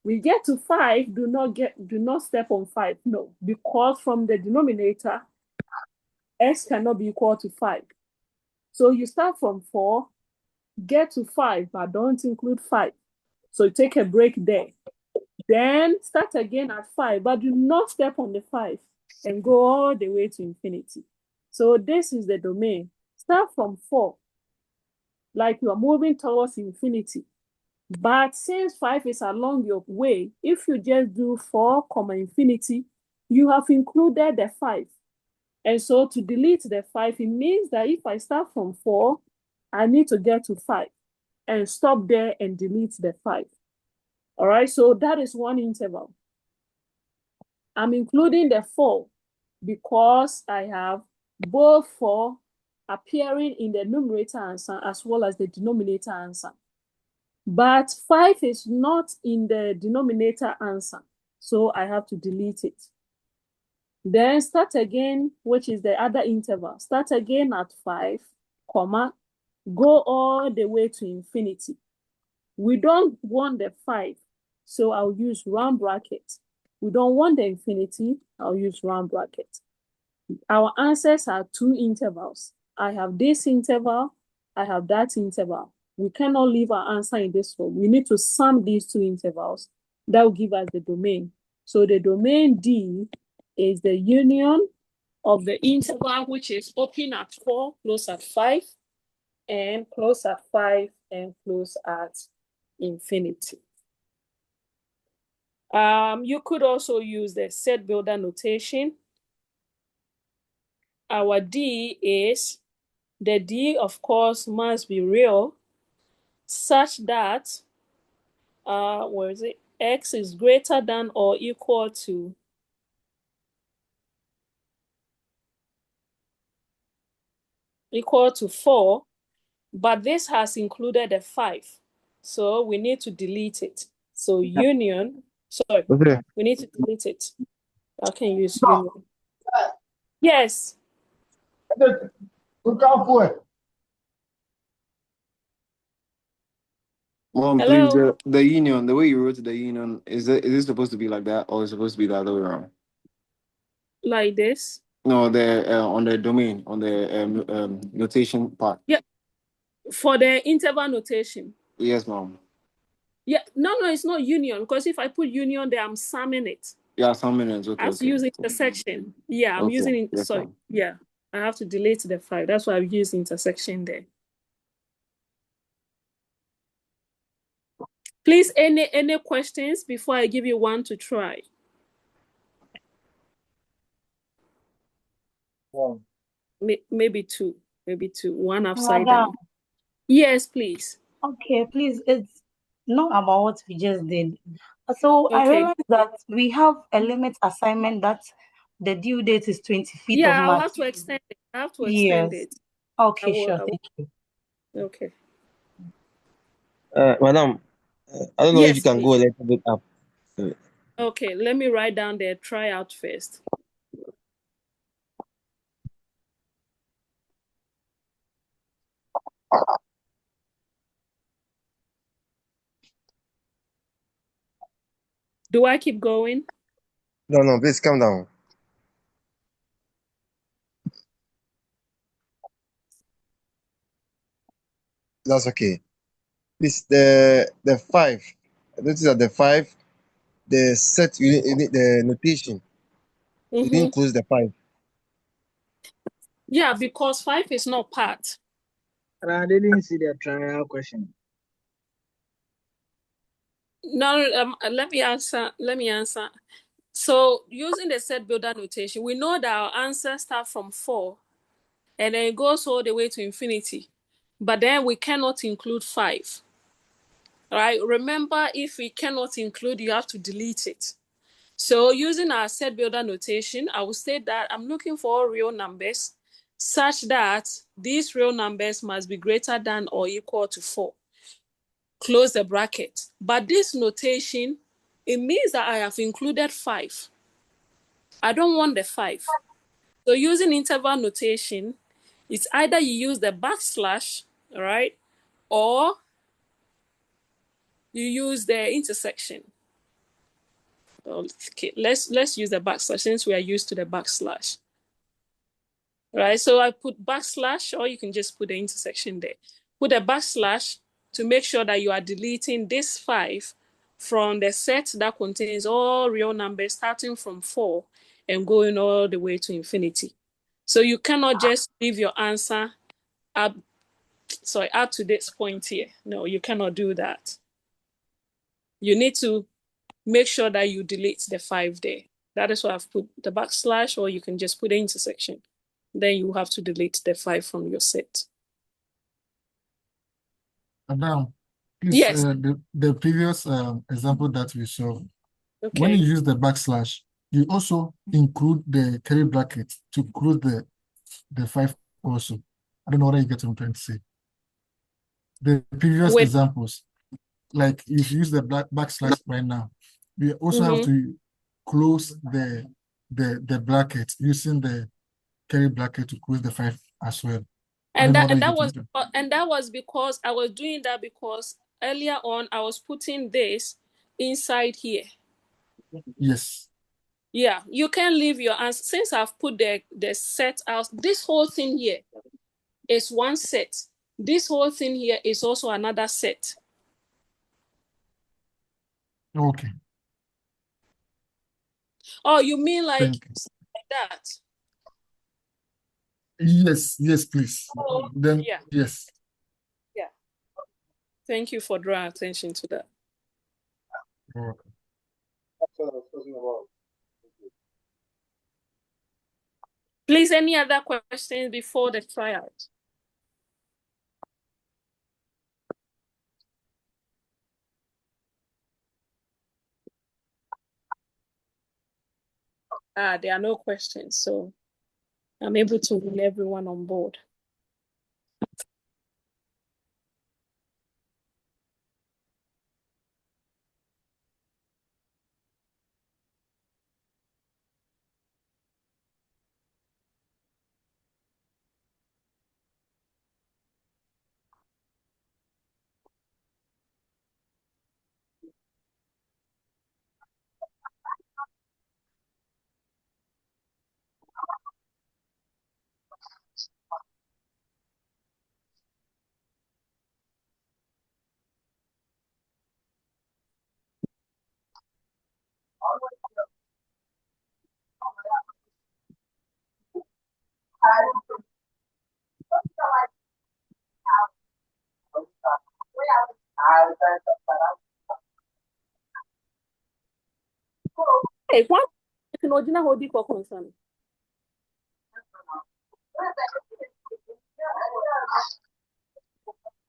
We get to 5, do not step on 5. No, because from the denominator, x cannot be equal to 5. So you start from 4, get to 5, but don't include 5. So you take a break there. Then start again at 5, but do not step on the 5 and go all the way to infinity. So this is the domain. Start from 4, like you are moving towards infinity. But since 5 is along your way, if you just do 4, infinity, you have included the 5. And so to delete the 5, it means that if I start from 4, I need to get to 5 and stop there and delete the 5. All right, so that is one interval. I'm including the 4 because I have both 4 appearing in the numerator answer as well as the denominator answer. But 5 is not in the denominator answer, so I have to delete it. Then start again, which is the other interval. Start again at 5, comma, go all the way to infinity. We don't want the 5, so I'll use round bracket. We don't want the infinity, I'll use round bracket. Our answers are 2 intervals. I have this interval, I have that interval. We cannot leave our answer in this form. We need to sum these 2 intervals. That will give us the domain. So the domain D is the union of the interval, which is open at 4, close at 5, and close at 5 and close at infinity. You could also use the set builder notation. Our D is, the D, of course, must be real, such that, where is it? X is greater than or equal to equal to 4, but this has included a 5. So we need to delete it. So union, sorry, Okay. we need to delete it. I can use union. Yes. Mom, please, Hello. the union, the way you wrote the union, is it supposed to be like that, or is it supposed to be the other way around? Like this? No, the on the domain, on the notation part. Yeah. For the interval notation. Yes, mom. Yeah, no, it's not union, because if I put union there, I'm summing it. Yeah, some minutes. I Okay, have to okay. use intersection. Yeah, I'm Okay. using it. Yes, Sorry. ma'am. Yeah, I have to delete the 5. That's why I've used intersection there. Please, any questions before I give you one to try? Maybe 2. Maybe 2. One upside Madam, down. Yes, please. okay, please, it's not about what we just did. So I Okay. realized that we have a limit assignment that the due date is 25th of Yeah, I'll March. have to extend it. I have to extend Yes. it. Okay, sure. Thank you. Okay. Madam, I don't know if you Yes, can go a please. little bit up. Okay, let me write down the tryout first. Do I keep going? No, please calm down. That's okay. Please, the 5. Notice that the 5, the set, you need the notation. You didn't close the 5. Yeah, because 5 is not part. And I didn't see the trial question. No, let me answer. So using the set builder notation, we know that our answer starts from 4 and then it goes all the way to infinity. But then we cannot include 5. All right. Remember, if we cannot include, you have to delete it. So using our set builder notation, I will say that I'm looking for all real numbers such that these real numbers must be greater than or equal to 4. Close the bracket. But this notation, it means that I have included 5. I don't want the 5. So using interval notation, it's either you use the backslash, right? Or you use the intersection. Okay, let's use the backslash since we are used to the backslash. Right, so I put backslash, or you can just put the intersection there. Put a backslash to make sure that you are deleting this 5 from the set that contains all real numbers starting from 4 and going all the way to infinity. So you cannot just leave your answer up to this point here. No, you cannot do that. You need to make sure that you delete the 5 there. That is why I've put the backslash, or you can just put the intersection. Then you have to delete the 5 from your set. Now, please, yes. The previous example that we saw, okay. When you use the backslash, you also include the curly bracket to close the 5 also. I don't know what you get what I'm trying to say. The previous examples, like if you use the backslash right now, we also have to close the bracket using the curly bracket to close the 5 as well. And that was because I was doing that because earlier on I was putting this inside here. Yes. Yeah, you can leave your answer. Since I've put the set out, this whole thing here is one set. This whole thing here is also another set. Okay. Oh, you mean like that? Yes, please. Oh, then yeah. Yes. Yeah. Thank you for drawing attention to that. Okay. That's what I was talking about. Please, any other questions before the tryout? There are no questions, so I'm able to win everyone on board. Hey, what? Concern.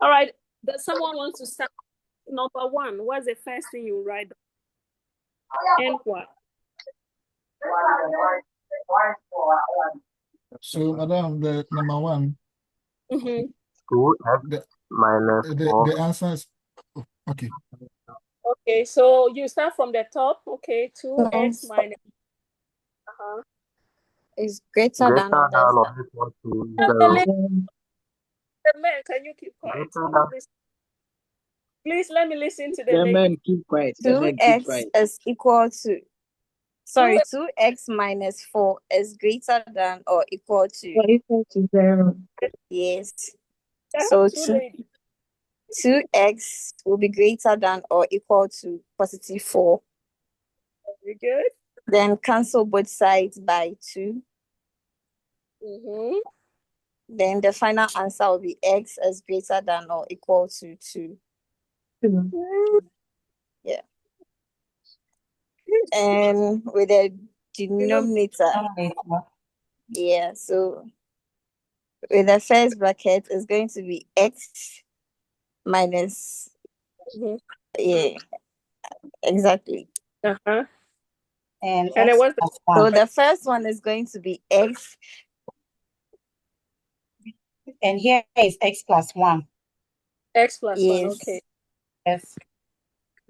All right. Does someone want to start? Number 1, what's the first thing you write? And what? So, madam, the number 1. 2x minus 4. The answer is okay. Okay, so you start from the top. Okay, 2x minus. Is greater than or less than. Equal to 0. The men, can you keep quiet? Please let me listen to the The lady. men keep quiet. 2x is equal to. Sorry, 2x minus 4 is greater than or equal to. 0. Yes. So 2x will be greater than or equal to positive 4. Very good. Then cancel both sides by 2. Then the final answer will be x is greater than or equal to 2. Yeah. And with the denominator. Yeah, so with the first bracket is going to be x minus. Yeah, exactly. And so the first one is going to be x. And here is x plus 1. X plus 1, Yes. okay. Yes.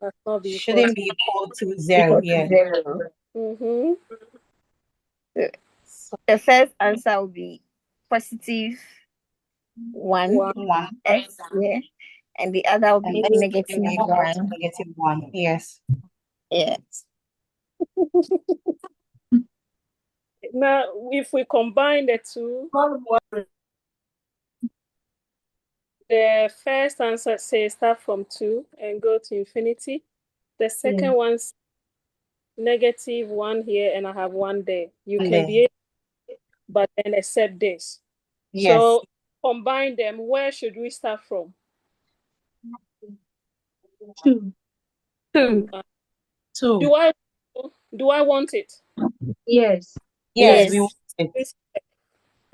That's not be Shouldn't be equal to 0. Yeah. The first answer will be positive 1. One. X, yeah. and the other will be negative one. Negative 1. Yes. Yes. Now, if we combine the two, the first answer says start from 2 and go to infinity. The second one's negative 1 here, and I have 1 there. You can be able, but then accept this. Yes. So combine them. Where should we start from? 2. 2. 2. Do I want it? Yes. Yes, we want it. This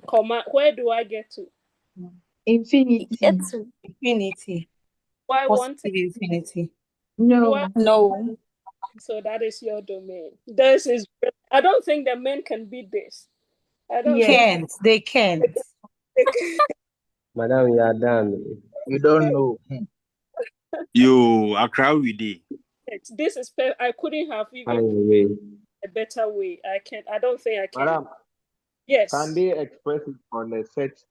comma. Where do I get to? Infinity. Get to. Infinity. Do I want Positive it? infinity. No. No. So that is your domain. This is. I don't think the men can beat this. I don't think They can't. Madam, you are done. You don't know. You are crowd with it. This is. I couldn't have even Anyway. a better way. I can't. I don't think I can. Madam, Yes. can they express it on a set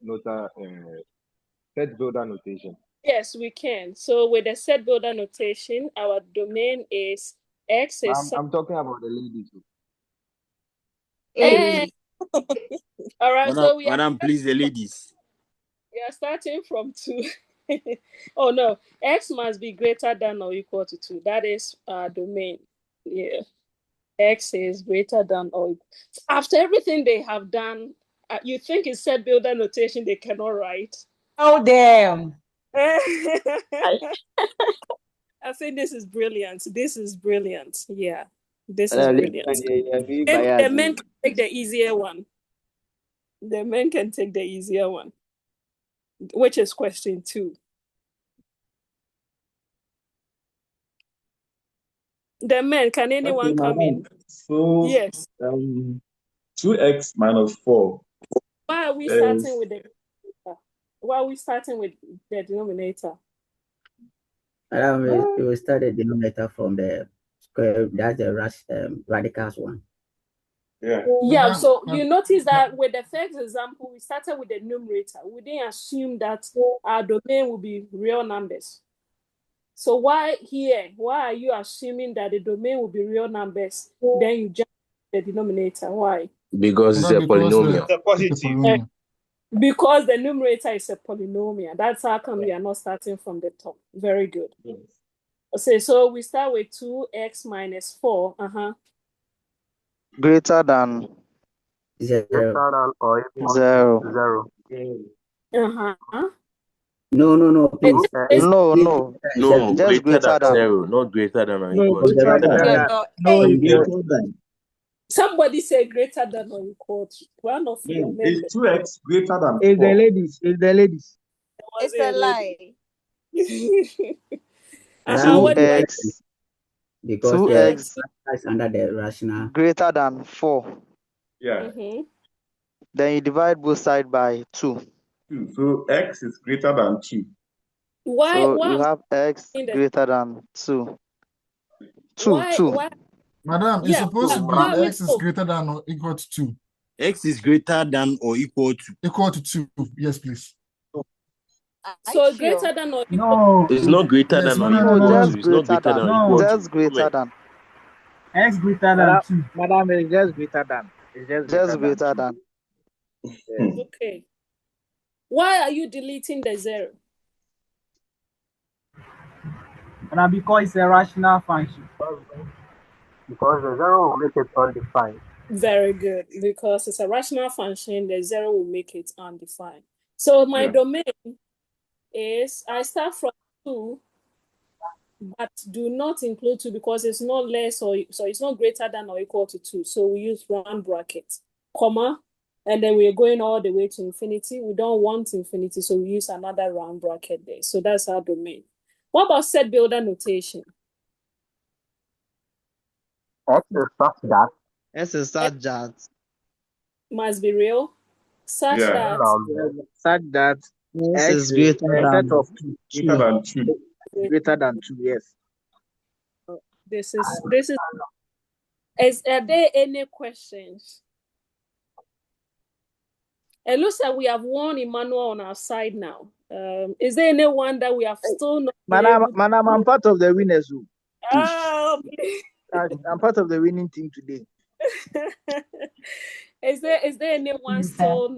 builder notation? Yes, we can. So with the set builder notation, our domain is X is. I'm talking about the ladies. Hey. All right. Madam, So we Madam, please, the ladies. We are starting from 2. Oh no, X must be greater than or equal to 2. That is our domain. Yeah. X is greater than or after everything they have done, you think it's set builder notation they cannot write? Oh, damn. I think this is brilliant. This is brilliant. Yeah. This is brilliant. The men can take the easier one. The men can take the easier one, which is question 2. The men, can anyone come in? So, yes. 2x minus 4. Why are we starting with the denominator? Why are we starting with the denominator? We will start the denominator from the square. That's the radicals one. Yeah. So you notice that with the first example, we started with the numerator. We didn't assume that our domain will be real numbers. So why are you assuming that the domain will be real numbers? Then you jump the denominator. Why? Because it's a polynomial. It's a polynomial. Because the numerator is a polynomial. That's how come we are not starting from the top. Very good. Yes. Okay, so we start with 2x minus 4. Greater than 0. Or equal 0. to 0. No. Please. No. Just greater than 0, not greater than or equal From to. the radicals. No, Somebody say greater than or equal to. One of your members. Is 2x greater than 4? It's the ladies. It's a lie. 2x. Because 2x is under the rational. Greater than 4. Yeah. Then you divide both sides by 2. So x is greater than 2. Why? You have x greater than 2. 2. Madam, it's supposed to be x is greater than or equal to 2. X is greater than or equal to? Equal to 2. Yes, please. So greater than or equal? No. It's not greater than or equal to. It's not greater than or equal to. Just greater than. X greater than 2. Madam, it's just greater than. It's just greater than. Okay. Why are you deleting the 0? And because it's a rational function. Because the 0 will make it undefined. Very good. Because it's a rational function, the 0 will make it undefined. So my domain is, I start from 2, but do not include 2 because it's not less or so it's not greater than or equal to 2. So we use round bracket, comma, and then we're going all the way to infinity. We don't want infinity, so we use another round bracket there. So that's our domain. What about set builder notation? X is such that. S is such that. Must be real. Such that X is greater than 2. Greater than 2, yes. This is. Are there any questions? It looks like we have one Emmanuel on our side now. Is there anyone that we have still not been Madam, able to... Madam, I'm part of the winners. Okay. I'm part of the winning team today. Is there anyone still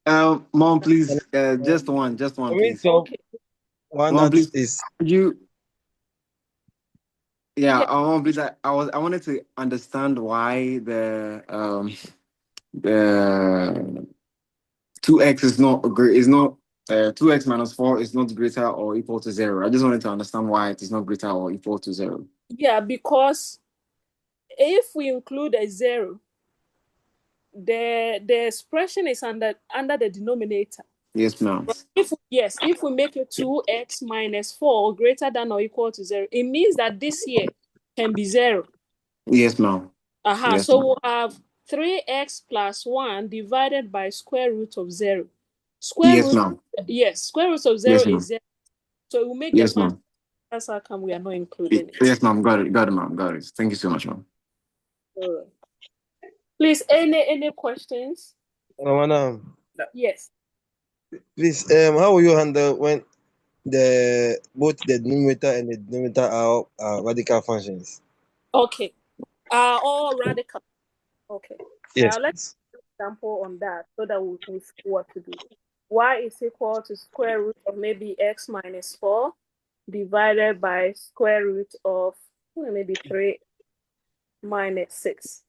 not... Mom, please, just one, please. Okay. One Mom, that please. is Could you? Yeah, Yeah. Mom, please. I wanted to understand why the 2x is not great. Is not 2x minus 4 is not greater or equal to 0. I just wanted to understand why it is not greater or equal to 0. Yeah, because if we include a 0, the expression is under the denominator. Yes, ma'am. If we make it 2x minus 4 greater than or equal to 0, it means that this here can be 0. Yes, ma'am. Yes, So ma'am. we'll have 3x plus 1 divided by square root of 0. Square root of 0 Yes, ma'am. is 0. So we'll make the Yes, function. ma'am. That's how come we are not including it. Yes, ma'am. Got it, ma'am. Got it. Thank you so much, ma'am. Please, any questions? Madam. Yes. Please, how will you handle when both the numerator and the denominator are radical functions? Okay. All radical. Okay. Yes. Let's do an example on that so that we'll see what to do. Y is equal to square root of maybe x minus 4 divided by square root of maybe 3 minus 6.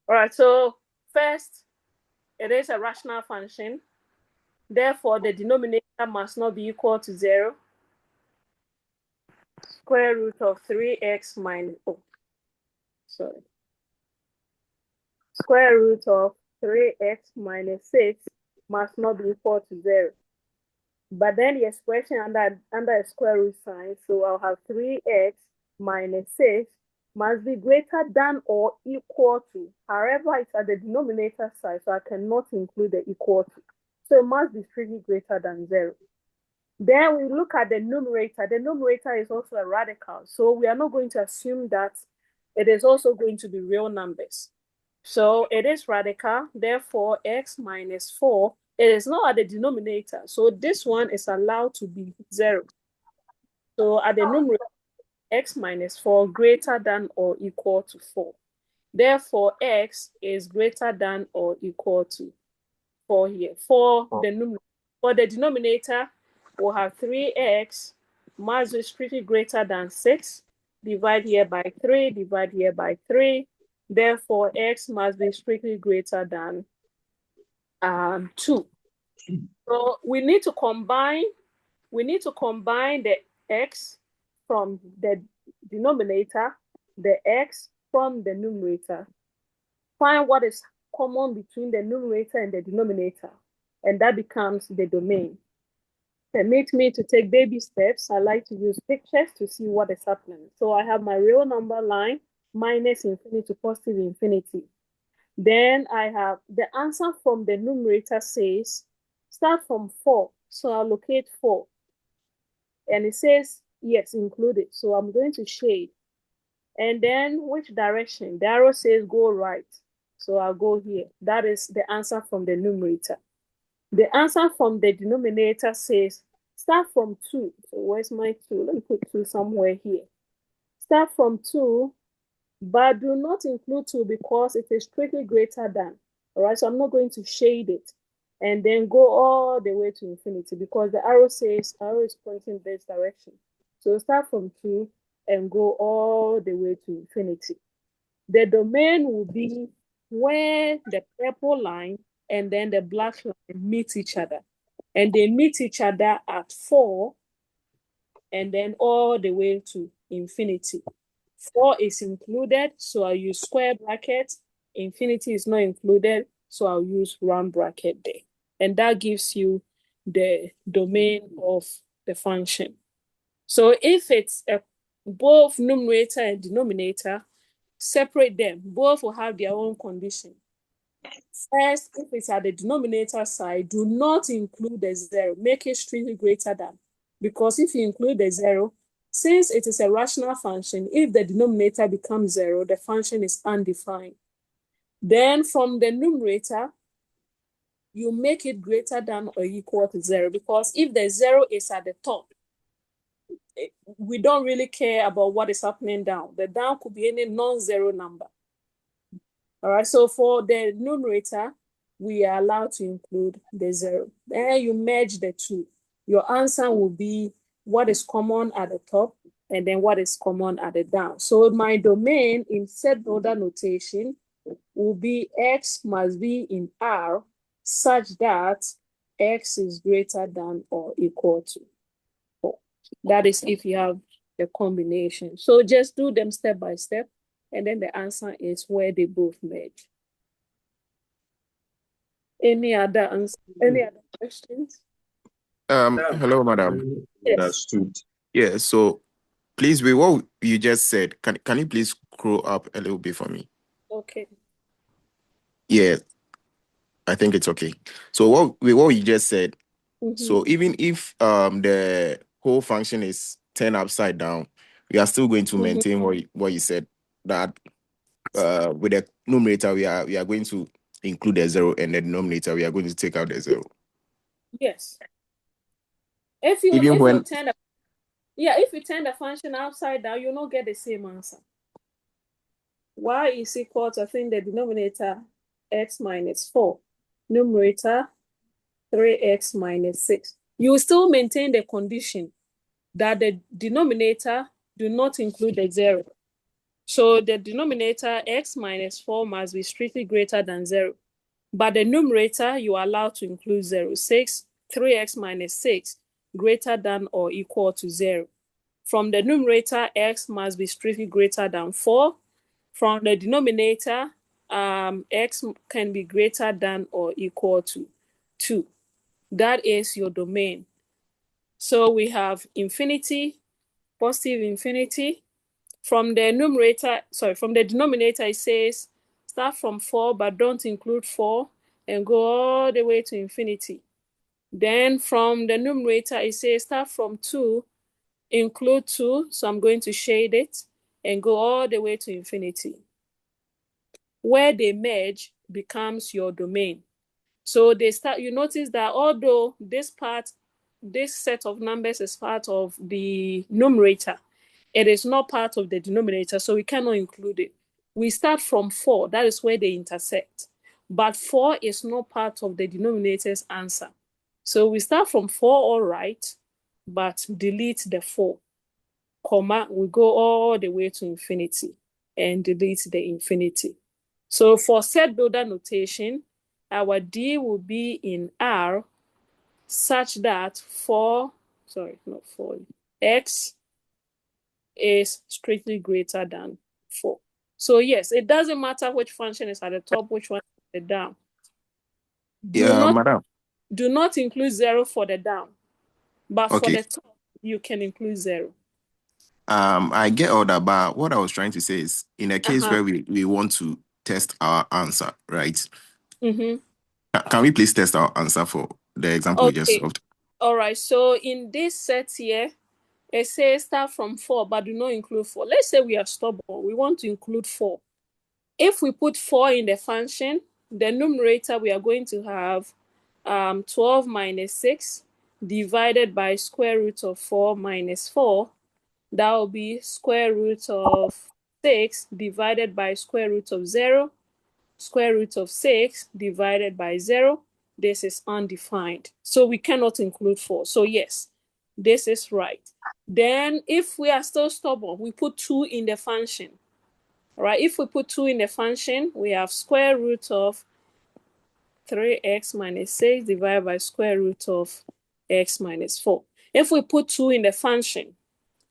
All right, so first, it is a rational function. Therefore, the denominator must not be equal to 0. Square root of 3x minus, square root of 3x minus 6 must not be equal to 0. But then the expression under a square root sign, so I'll have 3x minus 6 must be greater than or equal to. However, it's at the denominator side, so I cannot include the equal to. So it must be strictly greater than 0. Then we look at the numerator. The numerator is also a radical, so we are not going to assume that it is also going to be real numbers. So it is radical, therefore x minus 4, it is not at the denominator. So this one is allowed to be 0. So at the numerator, x minus 4 greater than or equal to 4. Therefore, x is greater than or equal to 4 here. For the denominator, we'll have 3x must be strictly greater than 6. Divide here by 3, divide here by 3. Therefore, x must be strictly greater than 2. So we need to combine the x from the denominator, the x from the numerator. Find what is common between the numerator and the denominator, and that becomes the domain. Permit me to take baby steps. I like to use pictures to see what is happening. So I have my real number line, minus infinity to positive infinity. Then I have the answer from the numerator says, start from 4. So I'll locate 4. And it says, yes, included. So I'm going to shade. And then which direction? The arrow says go right. So I'll go here. That is the answer from the numerator. The answer from the denominator says, start from 2. So where's my 2? Let me put 2 somewhere here. Start from 2, but do not include 2 because it is strictly greater than. All right, so I'm not going to shade it. And then go all the way to infinity because the arrow says, arrow is pointing this direction. So start from 2 and go all the way to infinity. The domain will be where the purple line and then the black line meet each other. And they meet each other at 4 and then all the way to infinity. 4 is included, so I'll use square bracket. Infinity is not included, so I'll use round bracket there. And that gives you the domain of the function. So if it's both numerator and denominator, separate them. Both will have their own condition. First, if it's at the denominator side, do not include the 0. Make it strictly greater than. Because if you include the 0, since it is a rational function, if the denominator becomes 0, the function is undefined. Then from the numerator, you make it greater than or equal to 0, because if the 0 is at the top, we don't really care about what is happening down. The down could be any non-zero number. All right, so for the numerator, we are allowed to include the 0. Then you merge the two. Your answer will be what is common at the top and then what is common at the down. So my domain in set order notation will be X must be in R such that X is greater than or equal to 4. That is if you have the combination. So just do them step by step, and then the answer is where they both merge. Any other questions? Hello, madam. Understood. Yeah, so please, with what you just said, can you please scroll up a little bit for me? Okay. Yeah, I think it's okay. So what you just said, so even if the whole function is turned upside down, we are still going to maintain what you said, that with the numerator we are going to include the 0, and the denominator we are going to take out the 0. Yes. If you turn the function upside down, you'll not get the same answer. Y is equal to, I think, the denominator x minus 4, numerator 3x minus 6. You will still maintain the condition that the denominator do not include the 0. So the denominator x minus 4 must be strictly greater than 0. But the numerator, you are allowed to include 0. 3x minus 6 greater than or equal to 0. From the numerator, x must be strictly greater than 4. From the denominator, x can be greater than or equal to 2. That is your domain. So we have infinity, positive infinity. From the denominator, it says start from 4, but don't include 4, and go all the way to infinity. Then from the numerator, it says start from 2, include 2, so I'm going to shade it, and go all the way to infinity. Where they merge becomes your domain. So you notice that although this set of numbers is part of the numerator, it is not part of the denominator, so we cannot include it. We start from 4, that is where they intersect. But 4 is not part of the denominator's answer. So we start from 4, all right, but delete the 4, comma, we go all the way to infinity and delete the infinity. So for set builder notation, our D will be in R such that X is strictly greater than 4. So yes, it doesn't matter which function is at the top, which one is at the down. Madam. Do not include 0 for the down, but for the top, you can include 0. I get all that, but what I was trying to say is, in a case where we want to test our answer, right? Can we please test our answer for the example we just solved? All right, so in this set here, it says start from 4, but do not include 4. Let's say we are stubborn. We want to include 4. If we put 4 in the function, the numerator, we are going to have 12 minus 6 divided by square root of 4 minus 4. That will be square root of 6 divided by square root of 0, square root of 6 divided by 0. This is undefined, so we cannot include 4. So yes, this is right. Then if we are still stubborn, we put 2 in the function. All right, if we put 2 in the function, we have square root of 3x minus 6 divided by square root of x minus 4. If we put 2 in the function,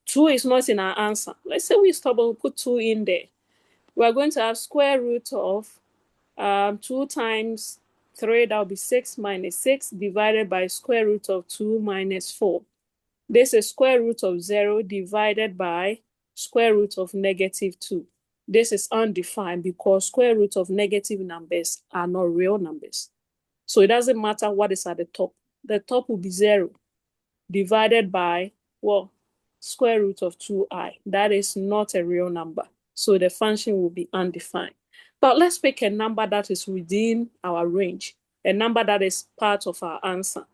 2 is not in our answer. Let's say we're stubborn, we put 2 in there. We're going to have square root of 2 times 3, that will be 6 minus 6 divided by square root of 2 minus 4. This is square root of 0 divided by square root of negative 2. This is undefined because square root of negative numbers are not real numbers. So it doesn't matter what is at the top. The top will be 0 divided by, square root of 2i. That is not a real number. So the function will be undefined. But let's pick a number that is within our range. a number that is part of our answer.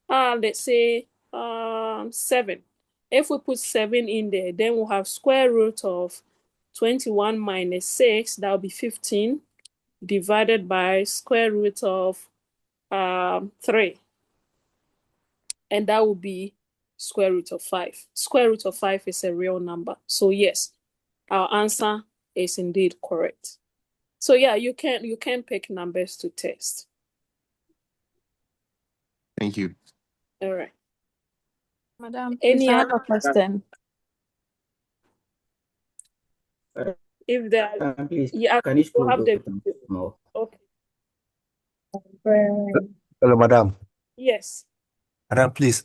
Let's say 7. If we put 7 in there, then we'll have square root of 21 minus 6, that will be 15, divided by square root of 3. And that will be square root of 5. Square root of 5 is a real number. So yes, our answer is indeed correct. So yeah, you can pick numbers to test. Thank you. All right. Madam, please, I have a question. If there, please, yeah, can you you have the more? Okay. Hello, madam. Yes. Madam, please,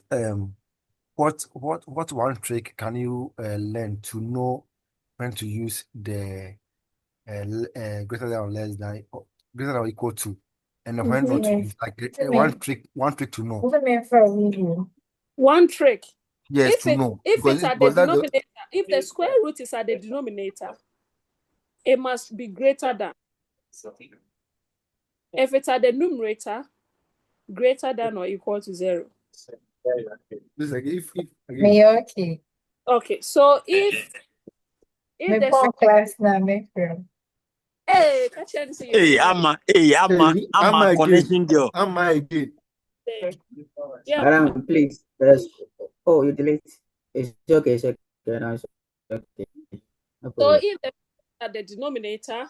what one trick can you learn to know when to use the greater than or less than or greater than or equal to, and when not to use like one trick to know? One trick. Yes, to know If because it's at the because that's the denominator, if the square root is at the denominator, it must be greater than. If it's at the numerator, greater than or equal to 0. This like if Okay. Okay. So if the class now, make sure. hey, catch you see your Hey, I'm a connection girl. Amma again. Yeah. Madam, please. There's, oh, you delete. It's okay. It's okay. No, it's okay. No So problem. if the at the denominator,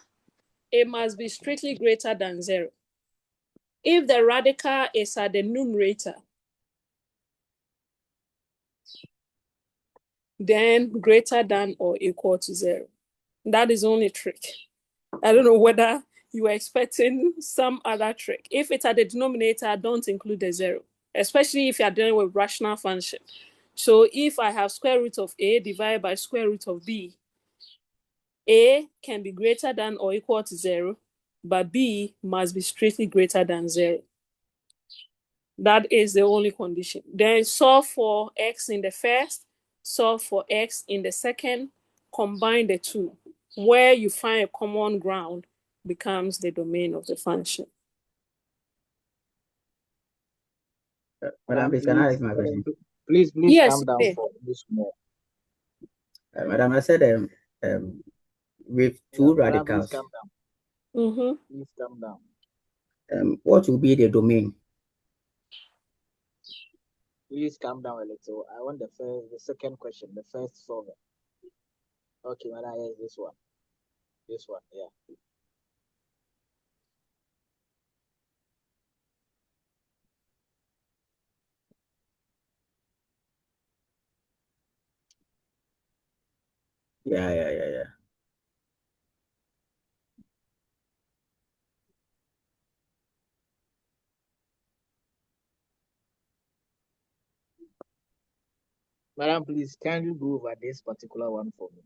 it must be strictly greater than 0. If the radical is at the numerator, then greater than or equal to 0. That is the only trick. I don't know whether you were expecting some other trick. If it's at the denominator, don't include the 0, especially if you're dealing with rational function. So if I have square root of a divided by square root of b, a can be greater than or equal to 0, but b must be strictly greater than 0. That is the only condition. Then solve for x in the first, solve for x in the second, combine the two. Where you find a common ground becomes the domain of the function. Madam, please, can I ask my question? Please Yes, calm down please. for this more. Madam, I said with two radicals. Please calm down. Please calm down. What will be the domain? Please calm down a little. I want the second question, the first solver. Okay, madam, yes, this one. This one, yeah. Yeah. Madam, please, can you go over this particular one for me?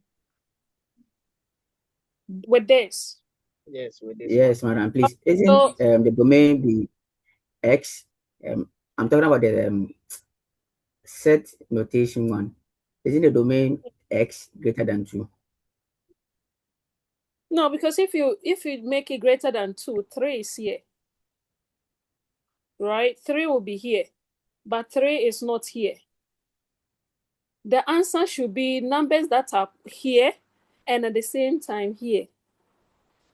With this? Yes, with this Yes, one. madam, please. Isn't the domain be x? I'm talking about the set notation one. Isn't the domain x greater than 2? No, because if you make it greater than 2, 3 is here. Right? 3 will be here, but 3 is not here. The answer should be numbers that are here and at the same time here.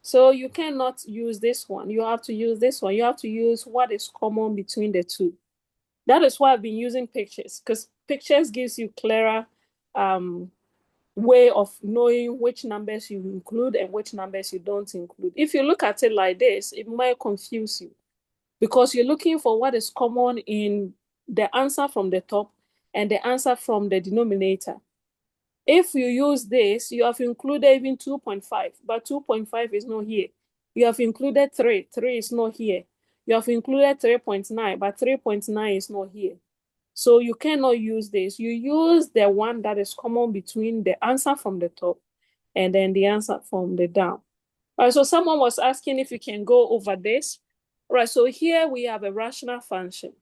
So you cannot use this one. You have to use this one. You have to use what is common between the two. That is why I've been using pictures, because pictures gives you clearer way of knowing which numbers you include and which numbers you don't include. If you look at it like this, it might confuse you because you're looking for what is common in the answer from the top and the answer from the denominator. If you use this, you have included even 2.5, but 2.5 is not here. You have included 3, 3 is not here. You have included 3.9, but 3.9 is not here. So you cannot use this. You use the one that is common between the answer from the top and then the answer from the down. All right, so someone was asking if you can go over this. All right, so here we have a rational function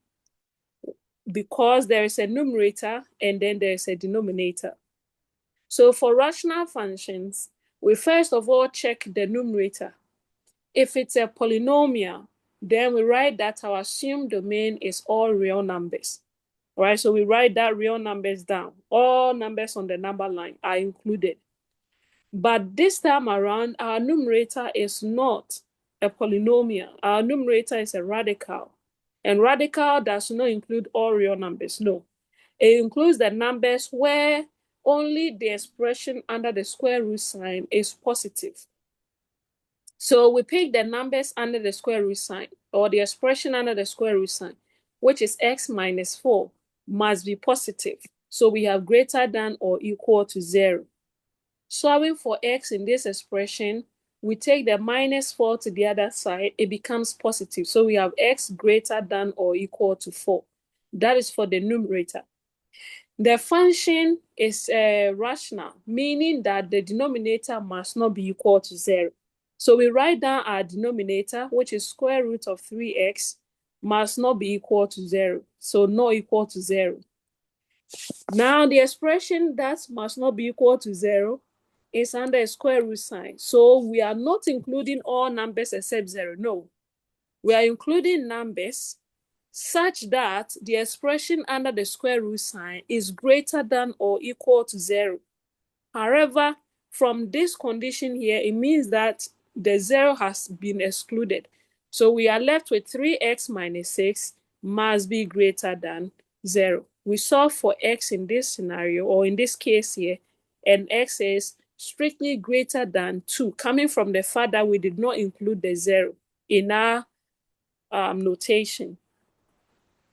because there is a numerator and then there is a denominator. So for rational functions, we first of all check the numerator. If it's a polynomial, Then we write that our assumed domain is all real numbers. All right, so we write that real numbers down. All numbers on the number line are included. But this time around, our numerator is not a polynomial. Our numerator is a radical. And radical does not include all real numbers, no. It includes the numbers where only the expression under the square root sign is positive. So we pick the numbers under the square root sign, or the expression under the square root sign, which is x minus 4, must be positive. So we have greater than or equal to 0. Solving for x in this expression, we take the minus 4 to the other side, it becomes positive. So we have x greater than or equal to 4. That is for the numerator. The function is rational, meaning that the denominator must not be equal to 0. So we write down our denominator, which is square root of 3x, must not be equal to 0. So not equal to 0. Now the expression that must not be equal to 0 is under a square root sign. So we are not including all numbers except 0. No. We are including numbers such that the expression under the square root sign is greater than or equal to 0. However, from this condition here, it means that the 0 has been excluded. So we are left with 3x minus 6 must be greater than 0. We solve for x in this scenario, or in this case here, and x is strictly greater than 2, coming from the fact that we did not include the 0 in our notation.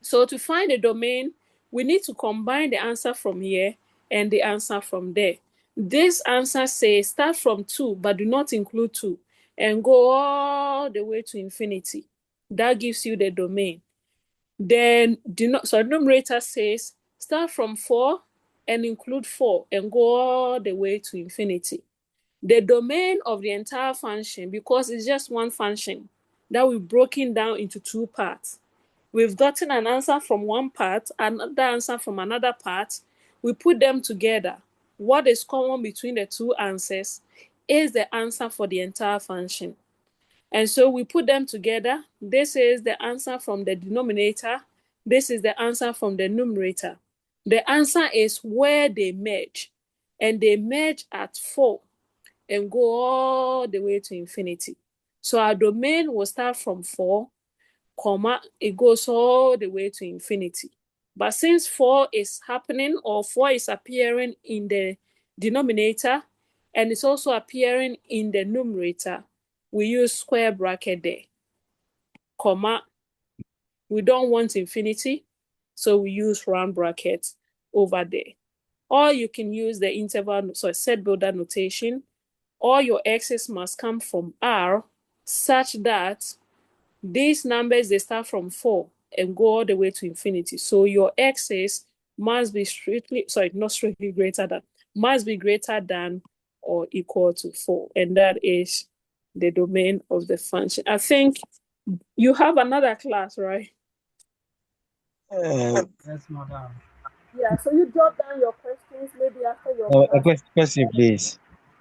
So to find the domain, we need to combine the answer from here and the answer from there. This answer says start from 2, but do not include 2, and go all the way to infinity. That gives you the domain. Then numerator says start from 4 and include 4, and go all the way to infinity. The domain of the entire function, because it's just one function that we've broken down into 2 parts. We've gotten an answer from one part, another answer from another part. We put them together. What is common between the 2 answers is the answer for the entire function. And so we put them together. This is the answer from the denominator. This is the answer from the numerator. The answer is where they merge. And they merge at 4 and go all the way to infinity. So our domain will start from 4, comma, it goes all the way to infinity. But since 4 is happening, or 4 is appearing in the denominator, and it's also appearing in the numerator, we use square bracket there, comma. We don't want infinity, so we use round bracket over there. Or you can use the interval, set builder notation. All your x's must come from R, such that these numbers, they start from 4 and go all the way to infinity. So your x's must be must be greater than or equal to 4. And that is the domain of the function. I think you have another class, right? Yes, madam. Yeah, so you jot down your questions maybe after your A class. question, please.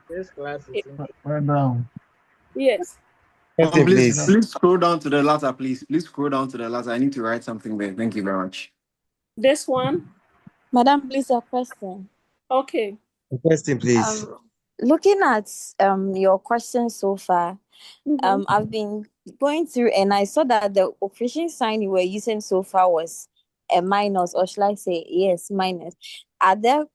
This class is Right down. Yes. Question, please. Please scroll down to the latter, please. Please scroll down to the latter. I need to write something there. Thank you very much. This one? Madam, please, a question. Okay. A question, please. Looking at your questions so far, I've been going through and I saw that the operation sign you were using so far was a minus, or should I say yes, minus. Are there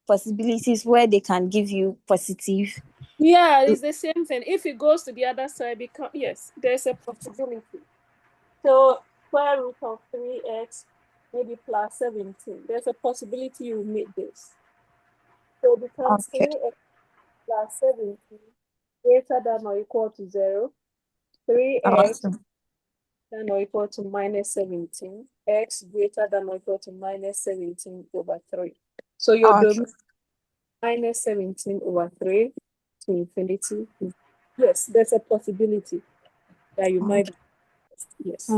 possibilities where they can give you positive? Yeah, it's the same thing. If it goes to the other side, yes, there's a possibility. So square root of 3x maybe plus 17. There's a possibility you will meet this. So it becomes 3x plus 17 greater than or equal to 0. 3x than or equal to minus 17. X greater than or equal to minus 17 over 3. So your domain minus 17 over 3 to infinity. Yes, there's a possibility that you might be. Yes.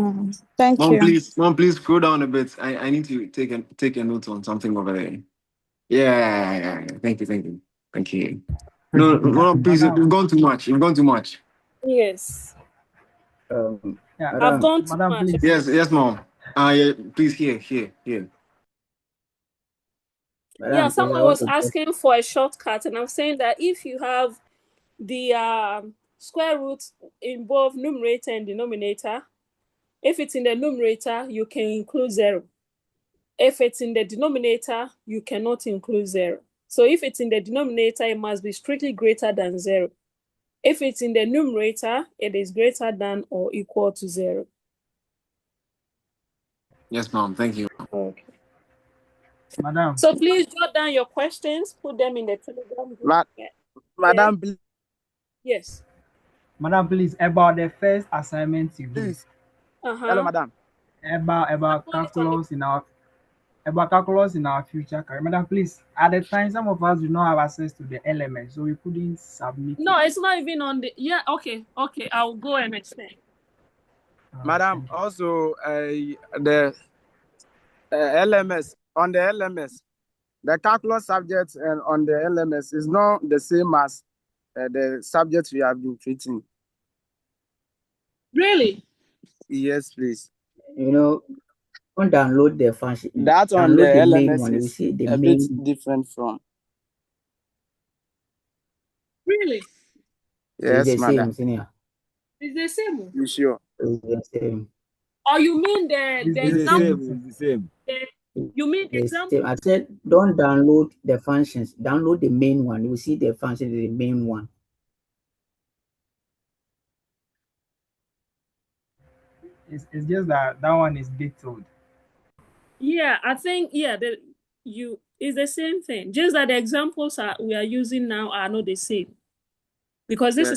Thank you. Mom, please scroll down a bit. I need to take a note on something over there. Yeah. Thank you. No, please, you've gone too much. Yes. Yeah, I've gone too Madam, much. please. Yes, mom. Yeah, please, here. Madam, Yeah, please, I someone want was to just asking for a shortcut, and I'm saying that if you have the square root in both numerator and denominator, if it's in the numerator, you can include 0. If it's in the denominator, you cannot include 0. So if it's in the denominator, it must be strictly greater than 0. If it's in the numerator, it is greater than or equal to 0. Yes, mom. Thank you. Okay. Madam. So please jot down your questions, put them in the Telegram group. Madam, please. Yes. Madam, please, about the first assignment you gave. Please. Hello, Uh-huh. madam. About calculus in our future career. Madam, please, at the time, some of us do not have access to the element, so we couldn't submit No, it. it's not even on the, yeah, okay, I'll go and explain. Madam, also the LMS, on the LMS, the calculus subject and on the LMS is not the same as the subject we have been treating. Really? Yes, please. don't download the function. That on the Download the main LMS one. You is see the a bit main. different from. Really? It's Yes, the madam. same, senior. It's the same. You sure? It's the same. Or you mean the example? It's the same. You mean the The example? same. I said don't download the functions. Download the main one. You will see the function is the main one. It's just that one is detailed. Yeah, I think it's the same thing. Just that the examples we are using now are not the same. Because this is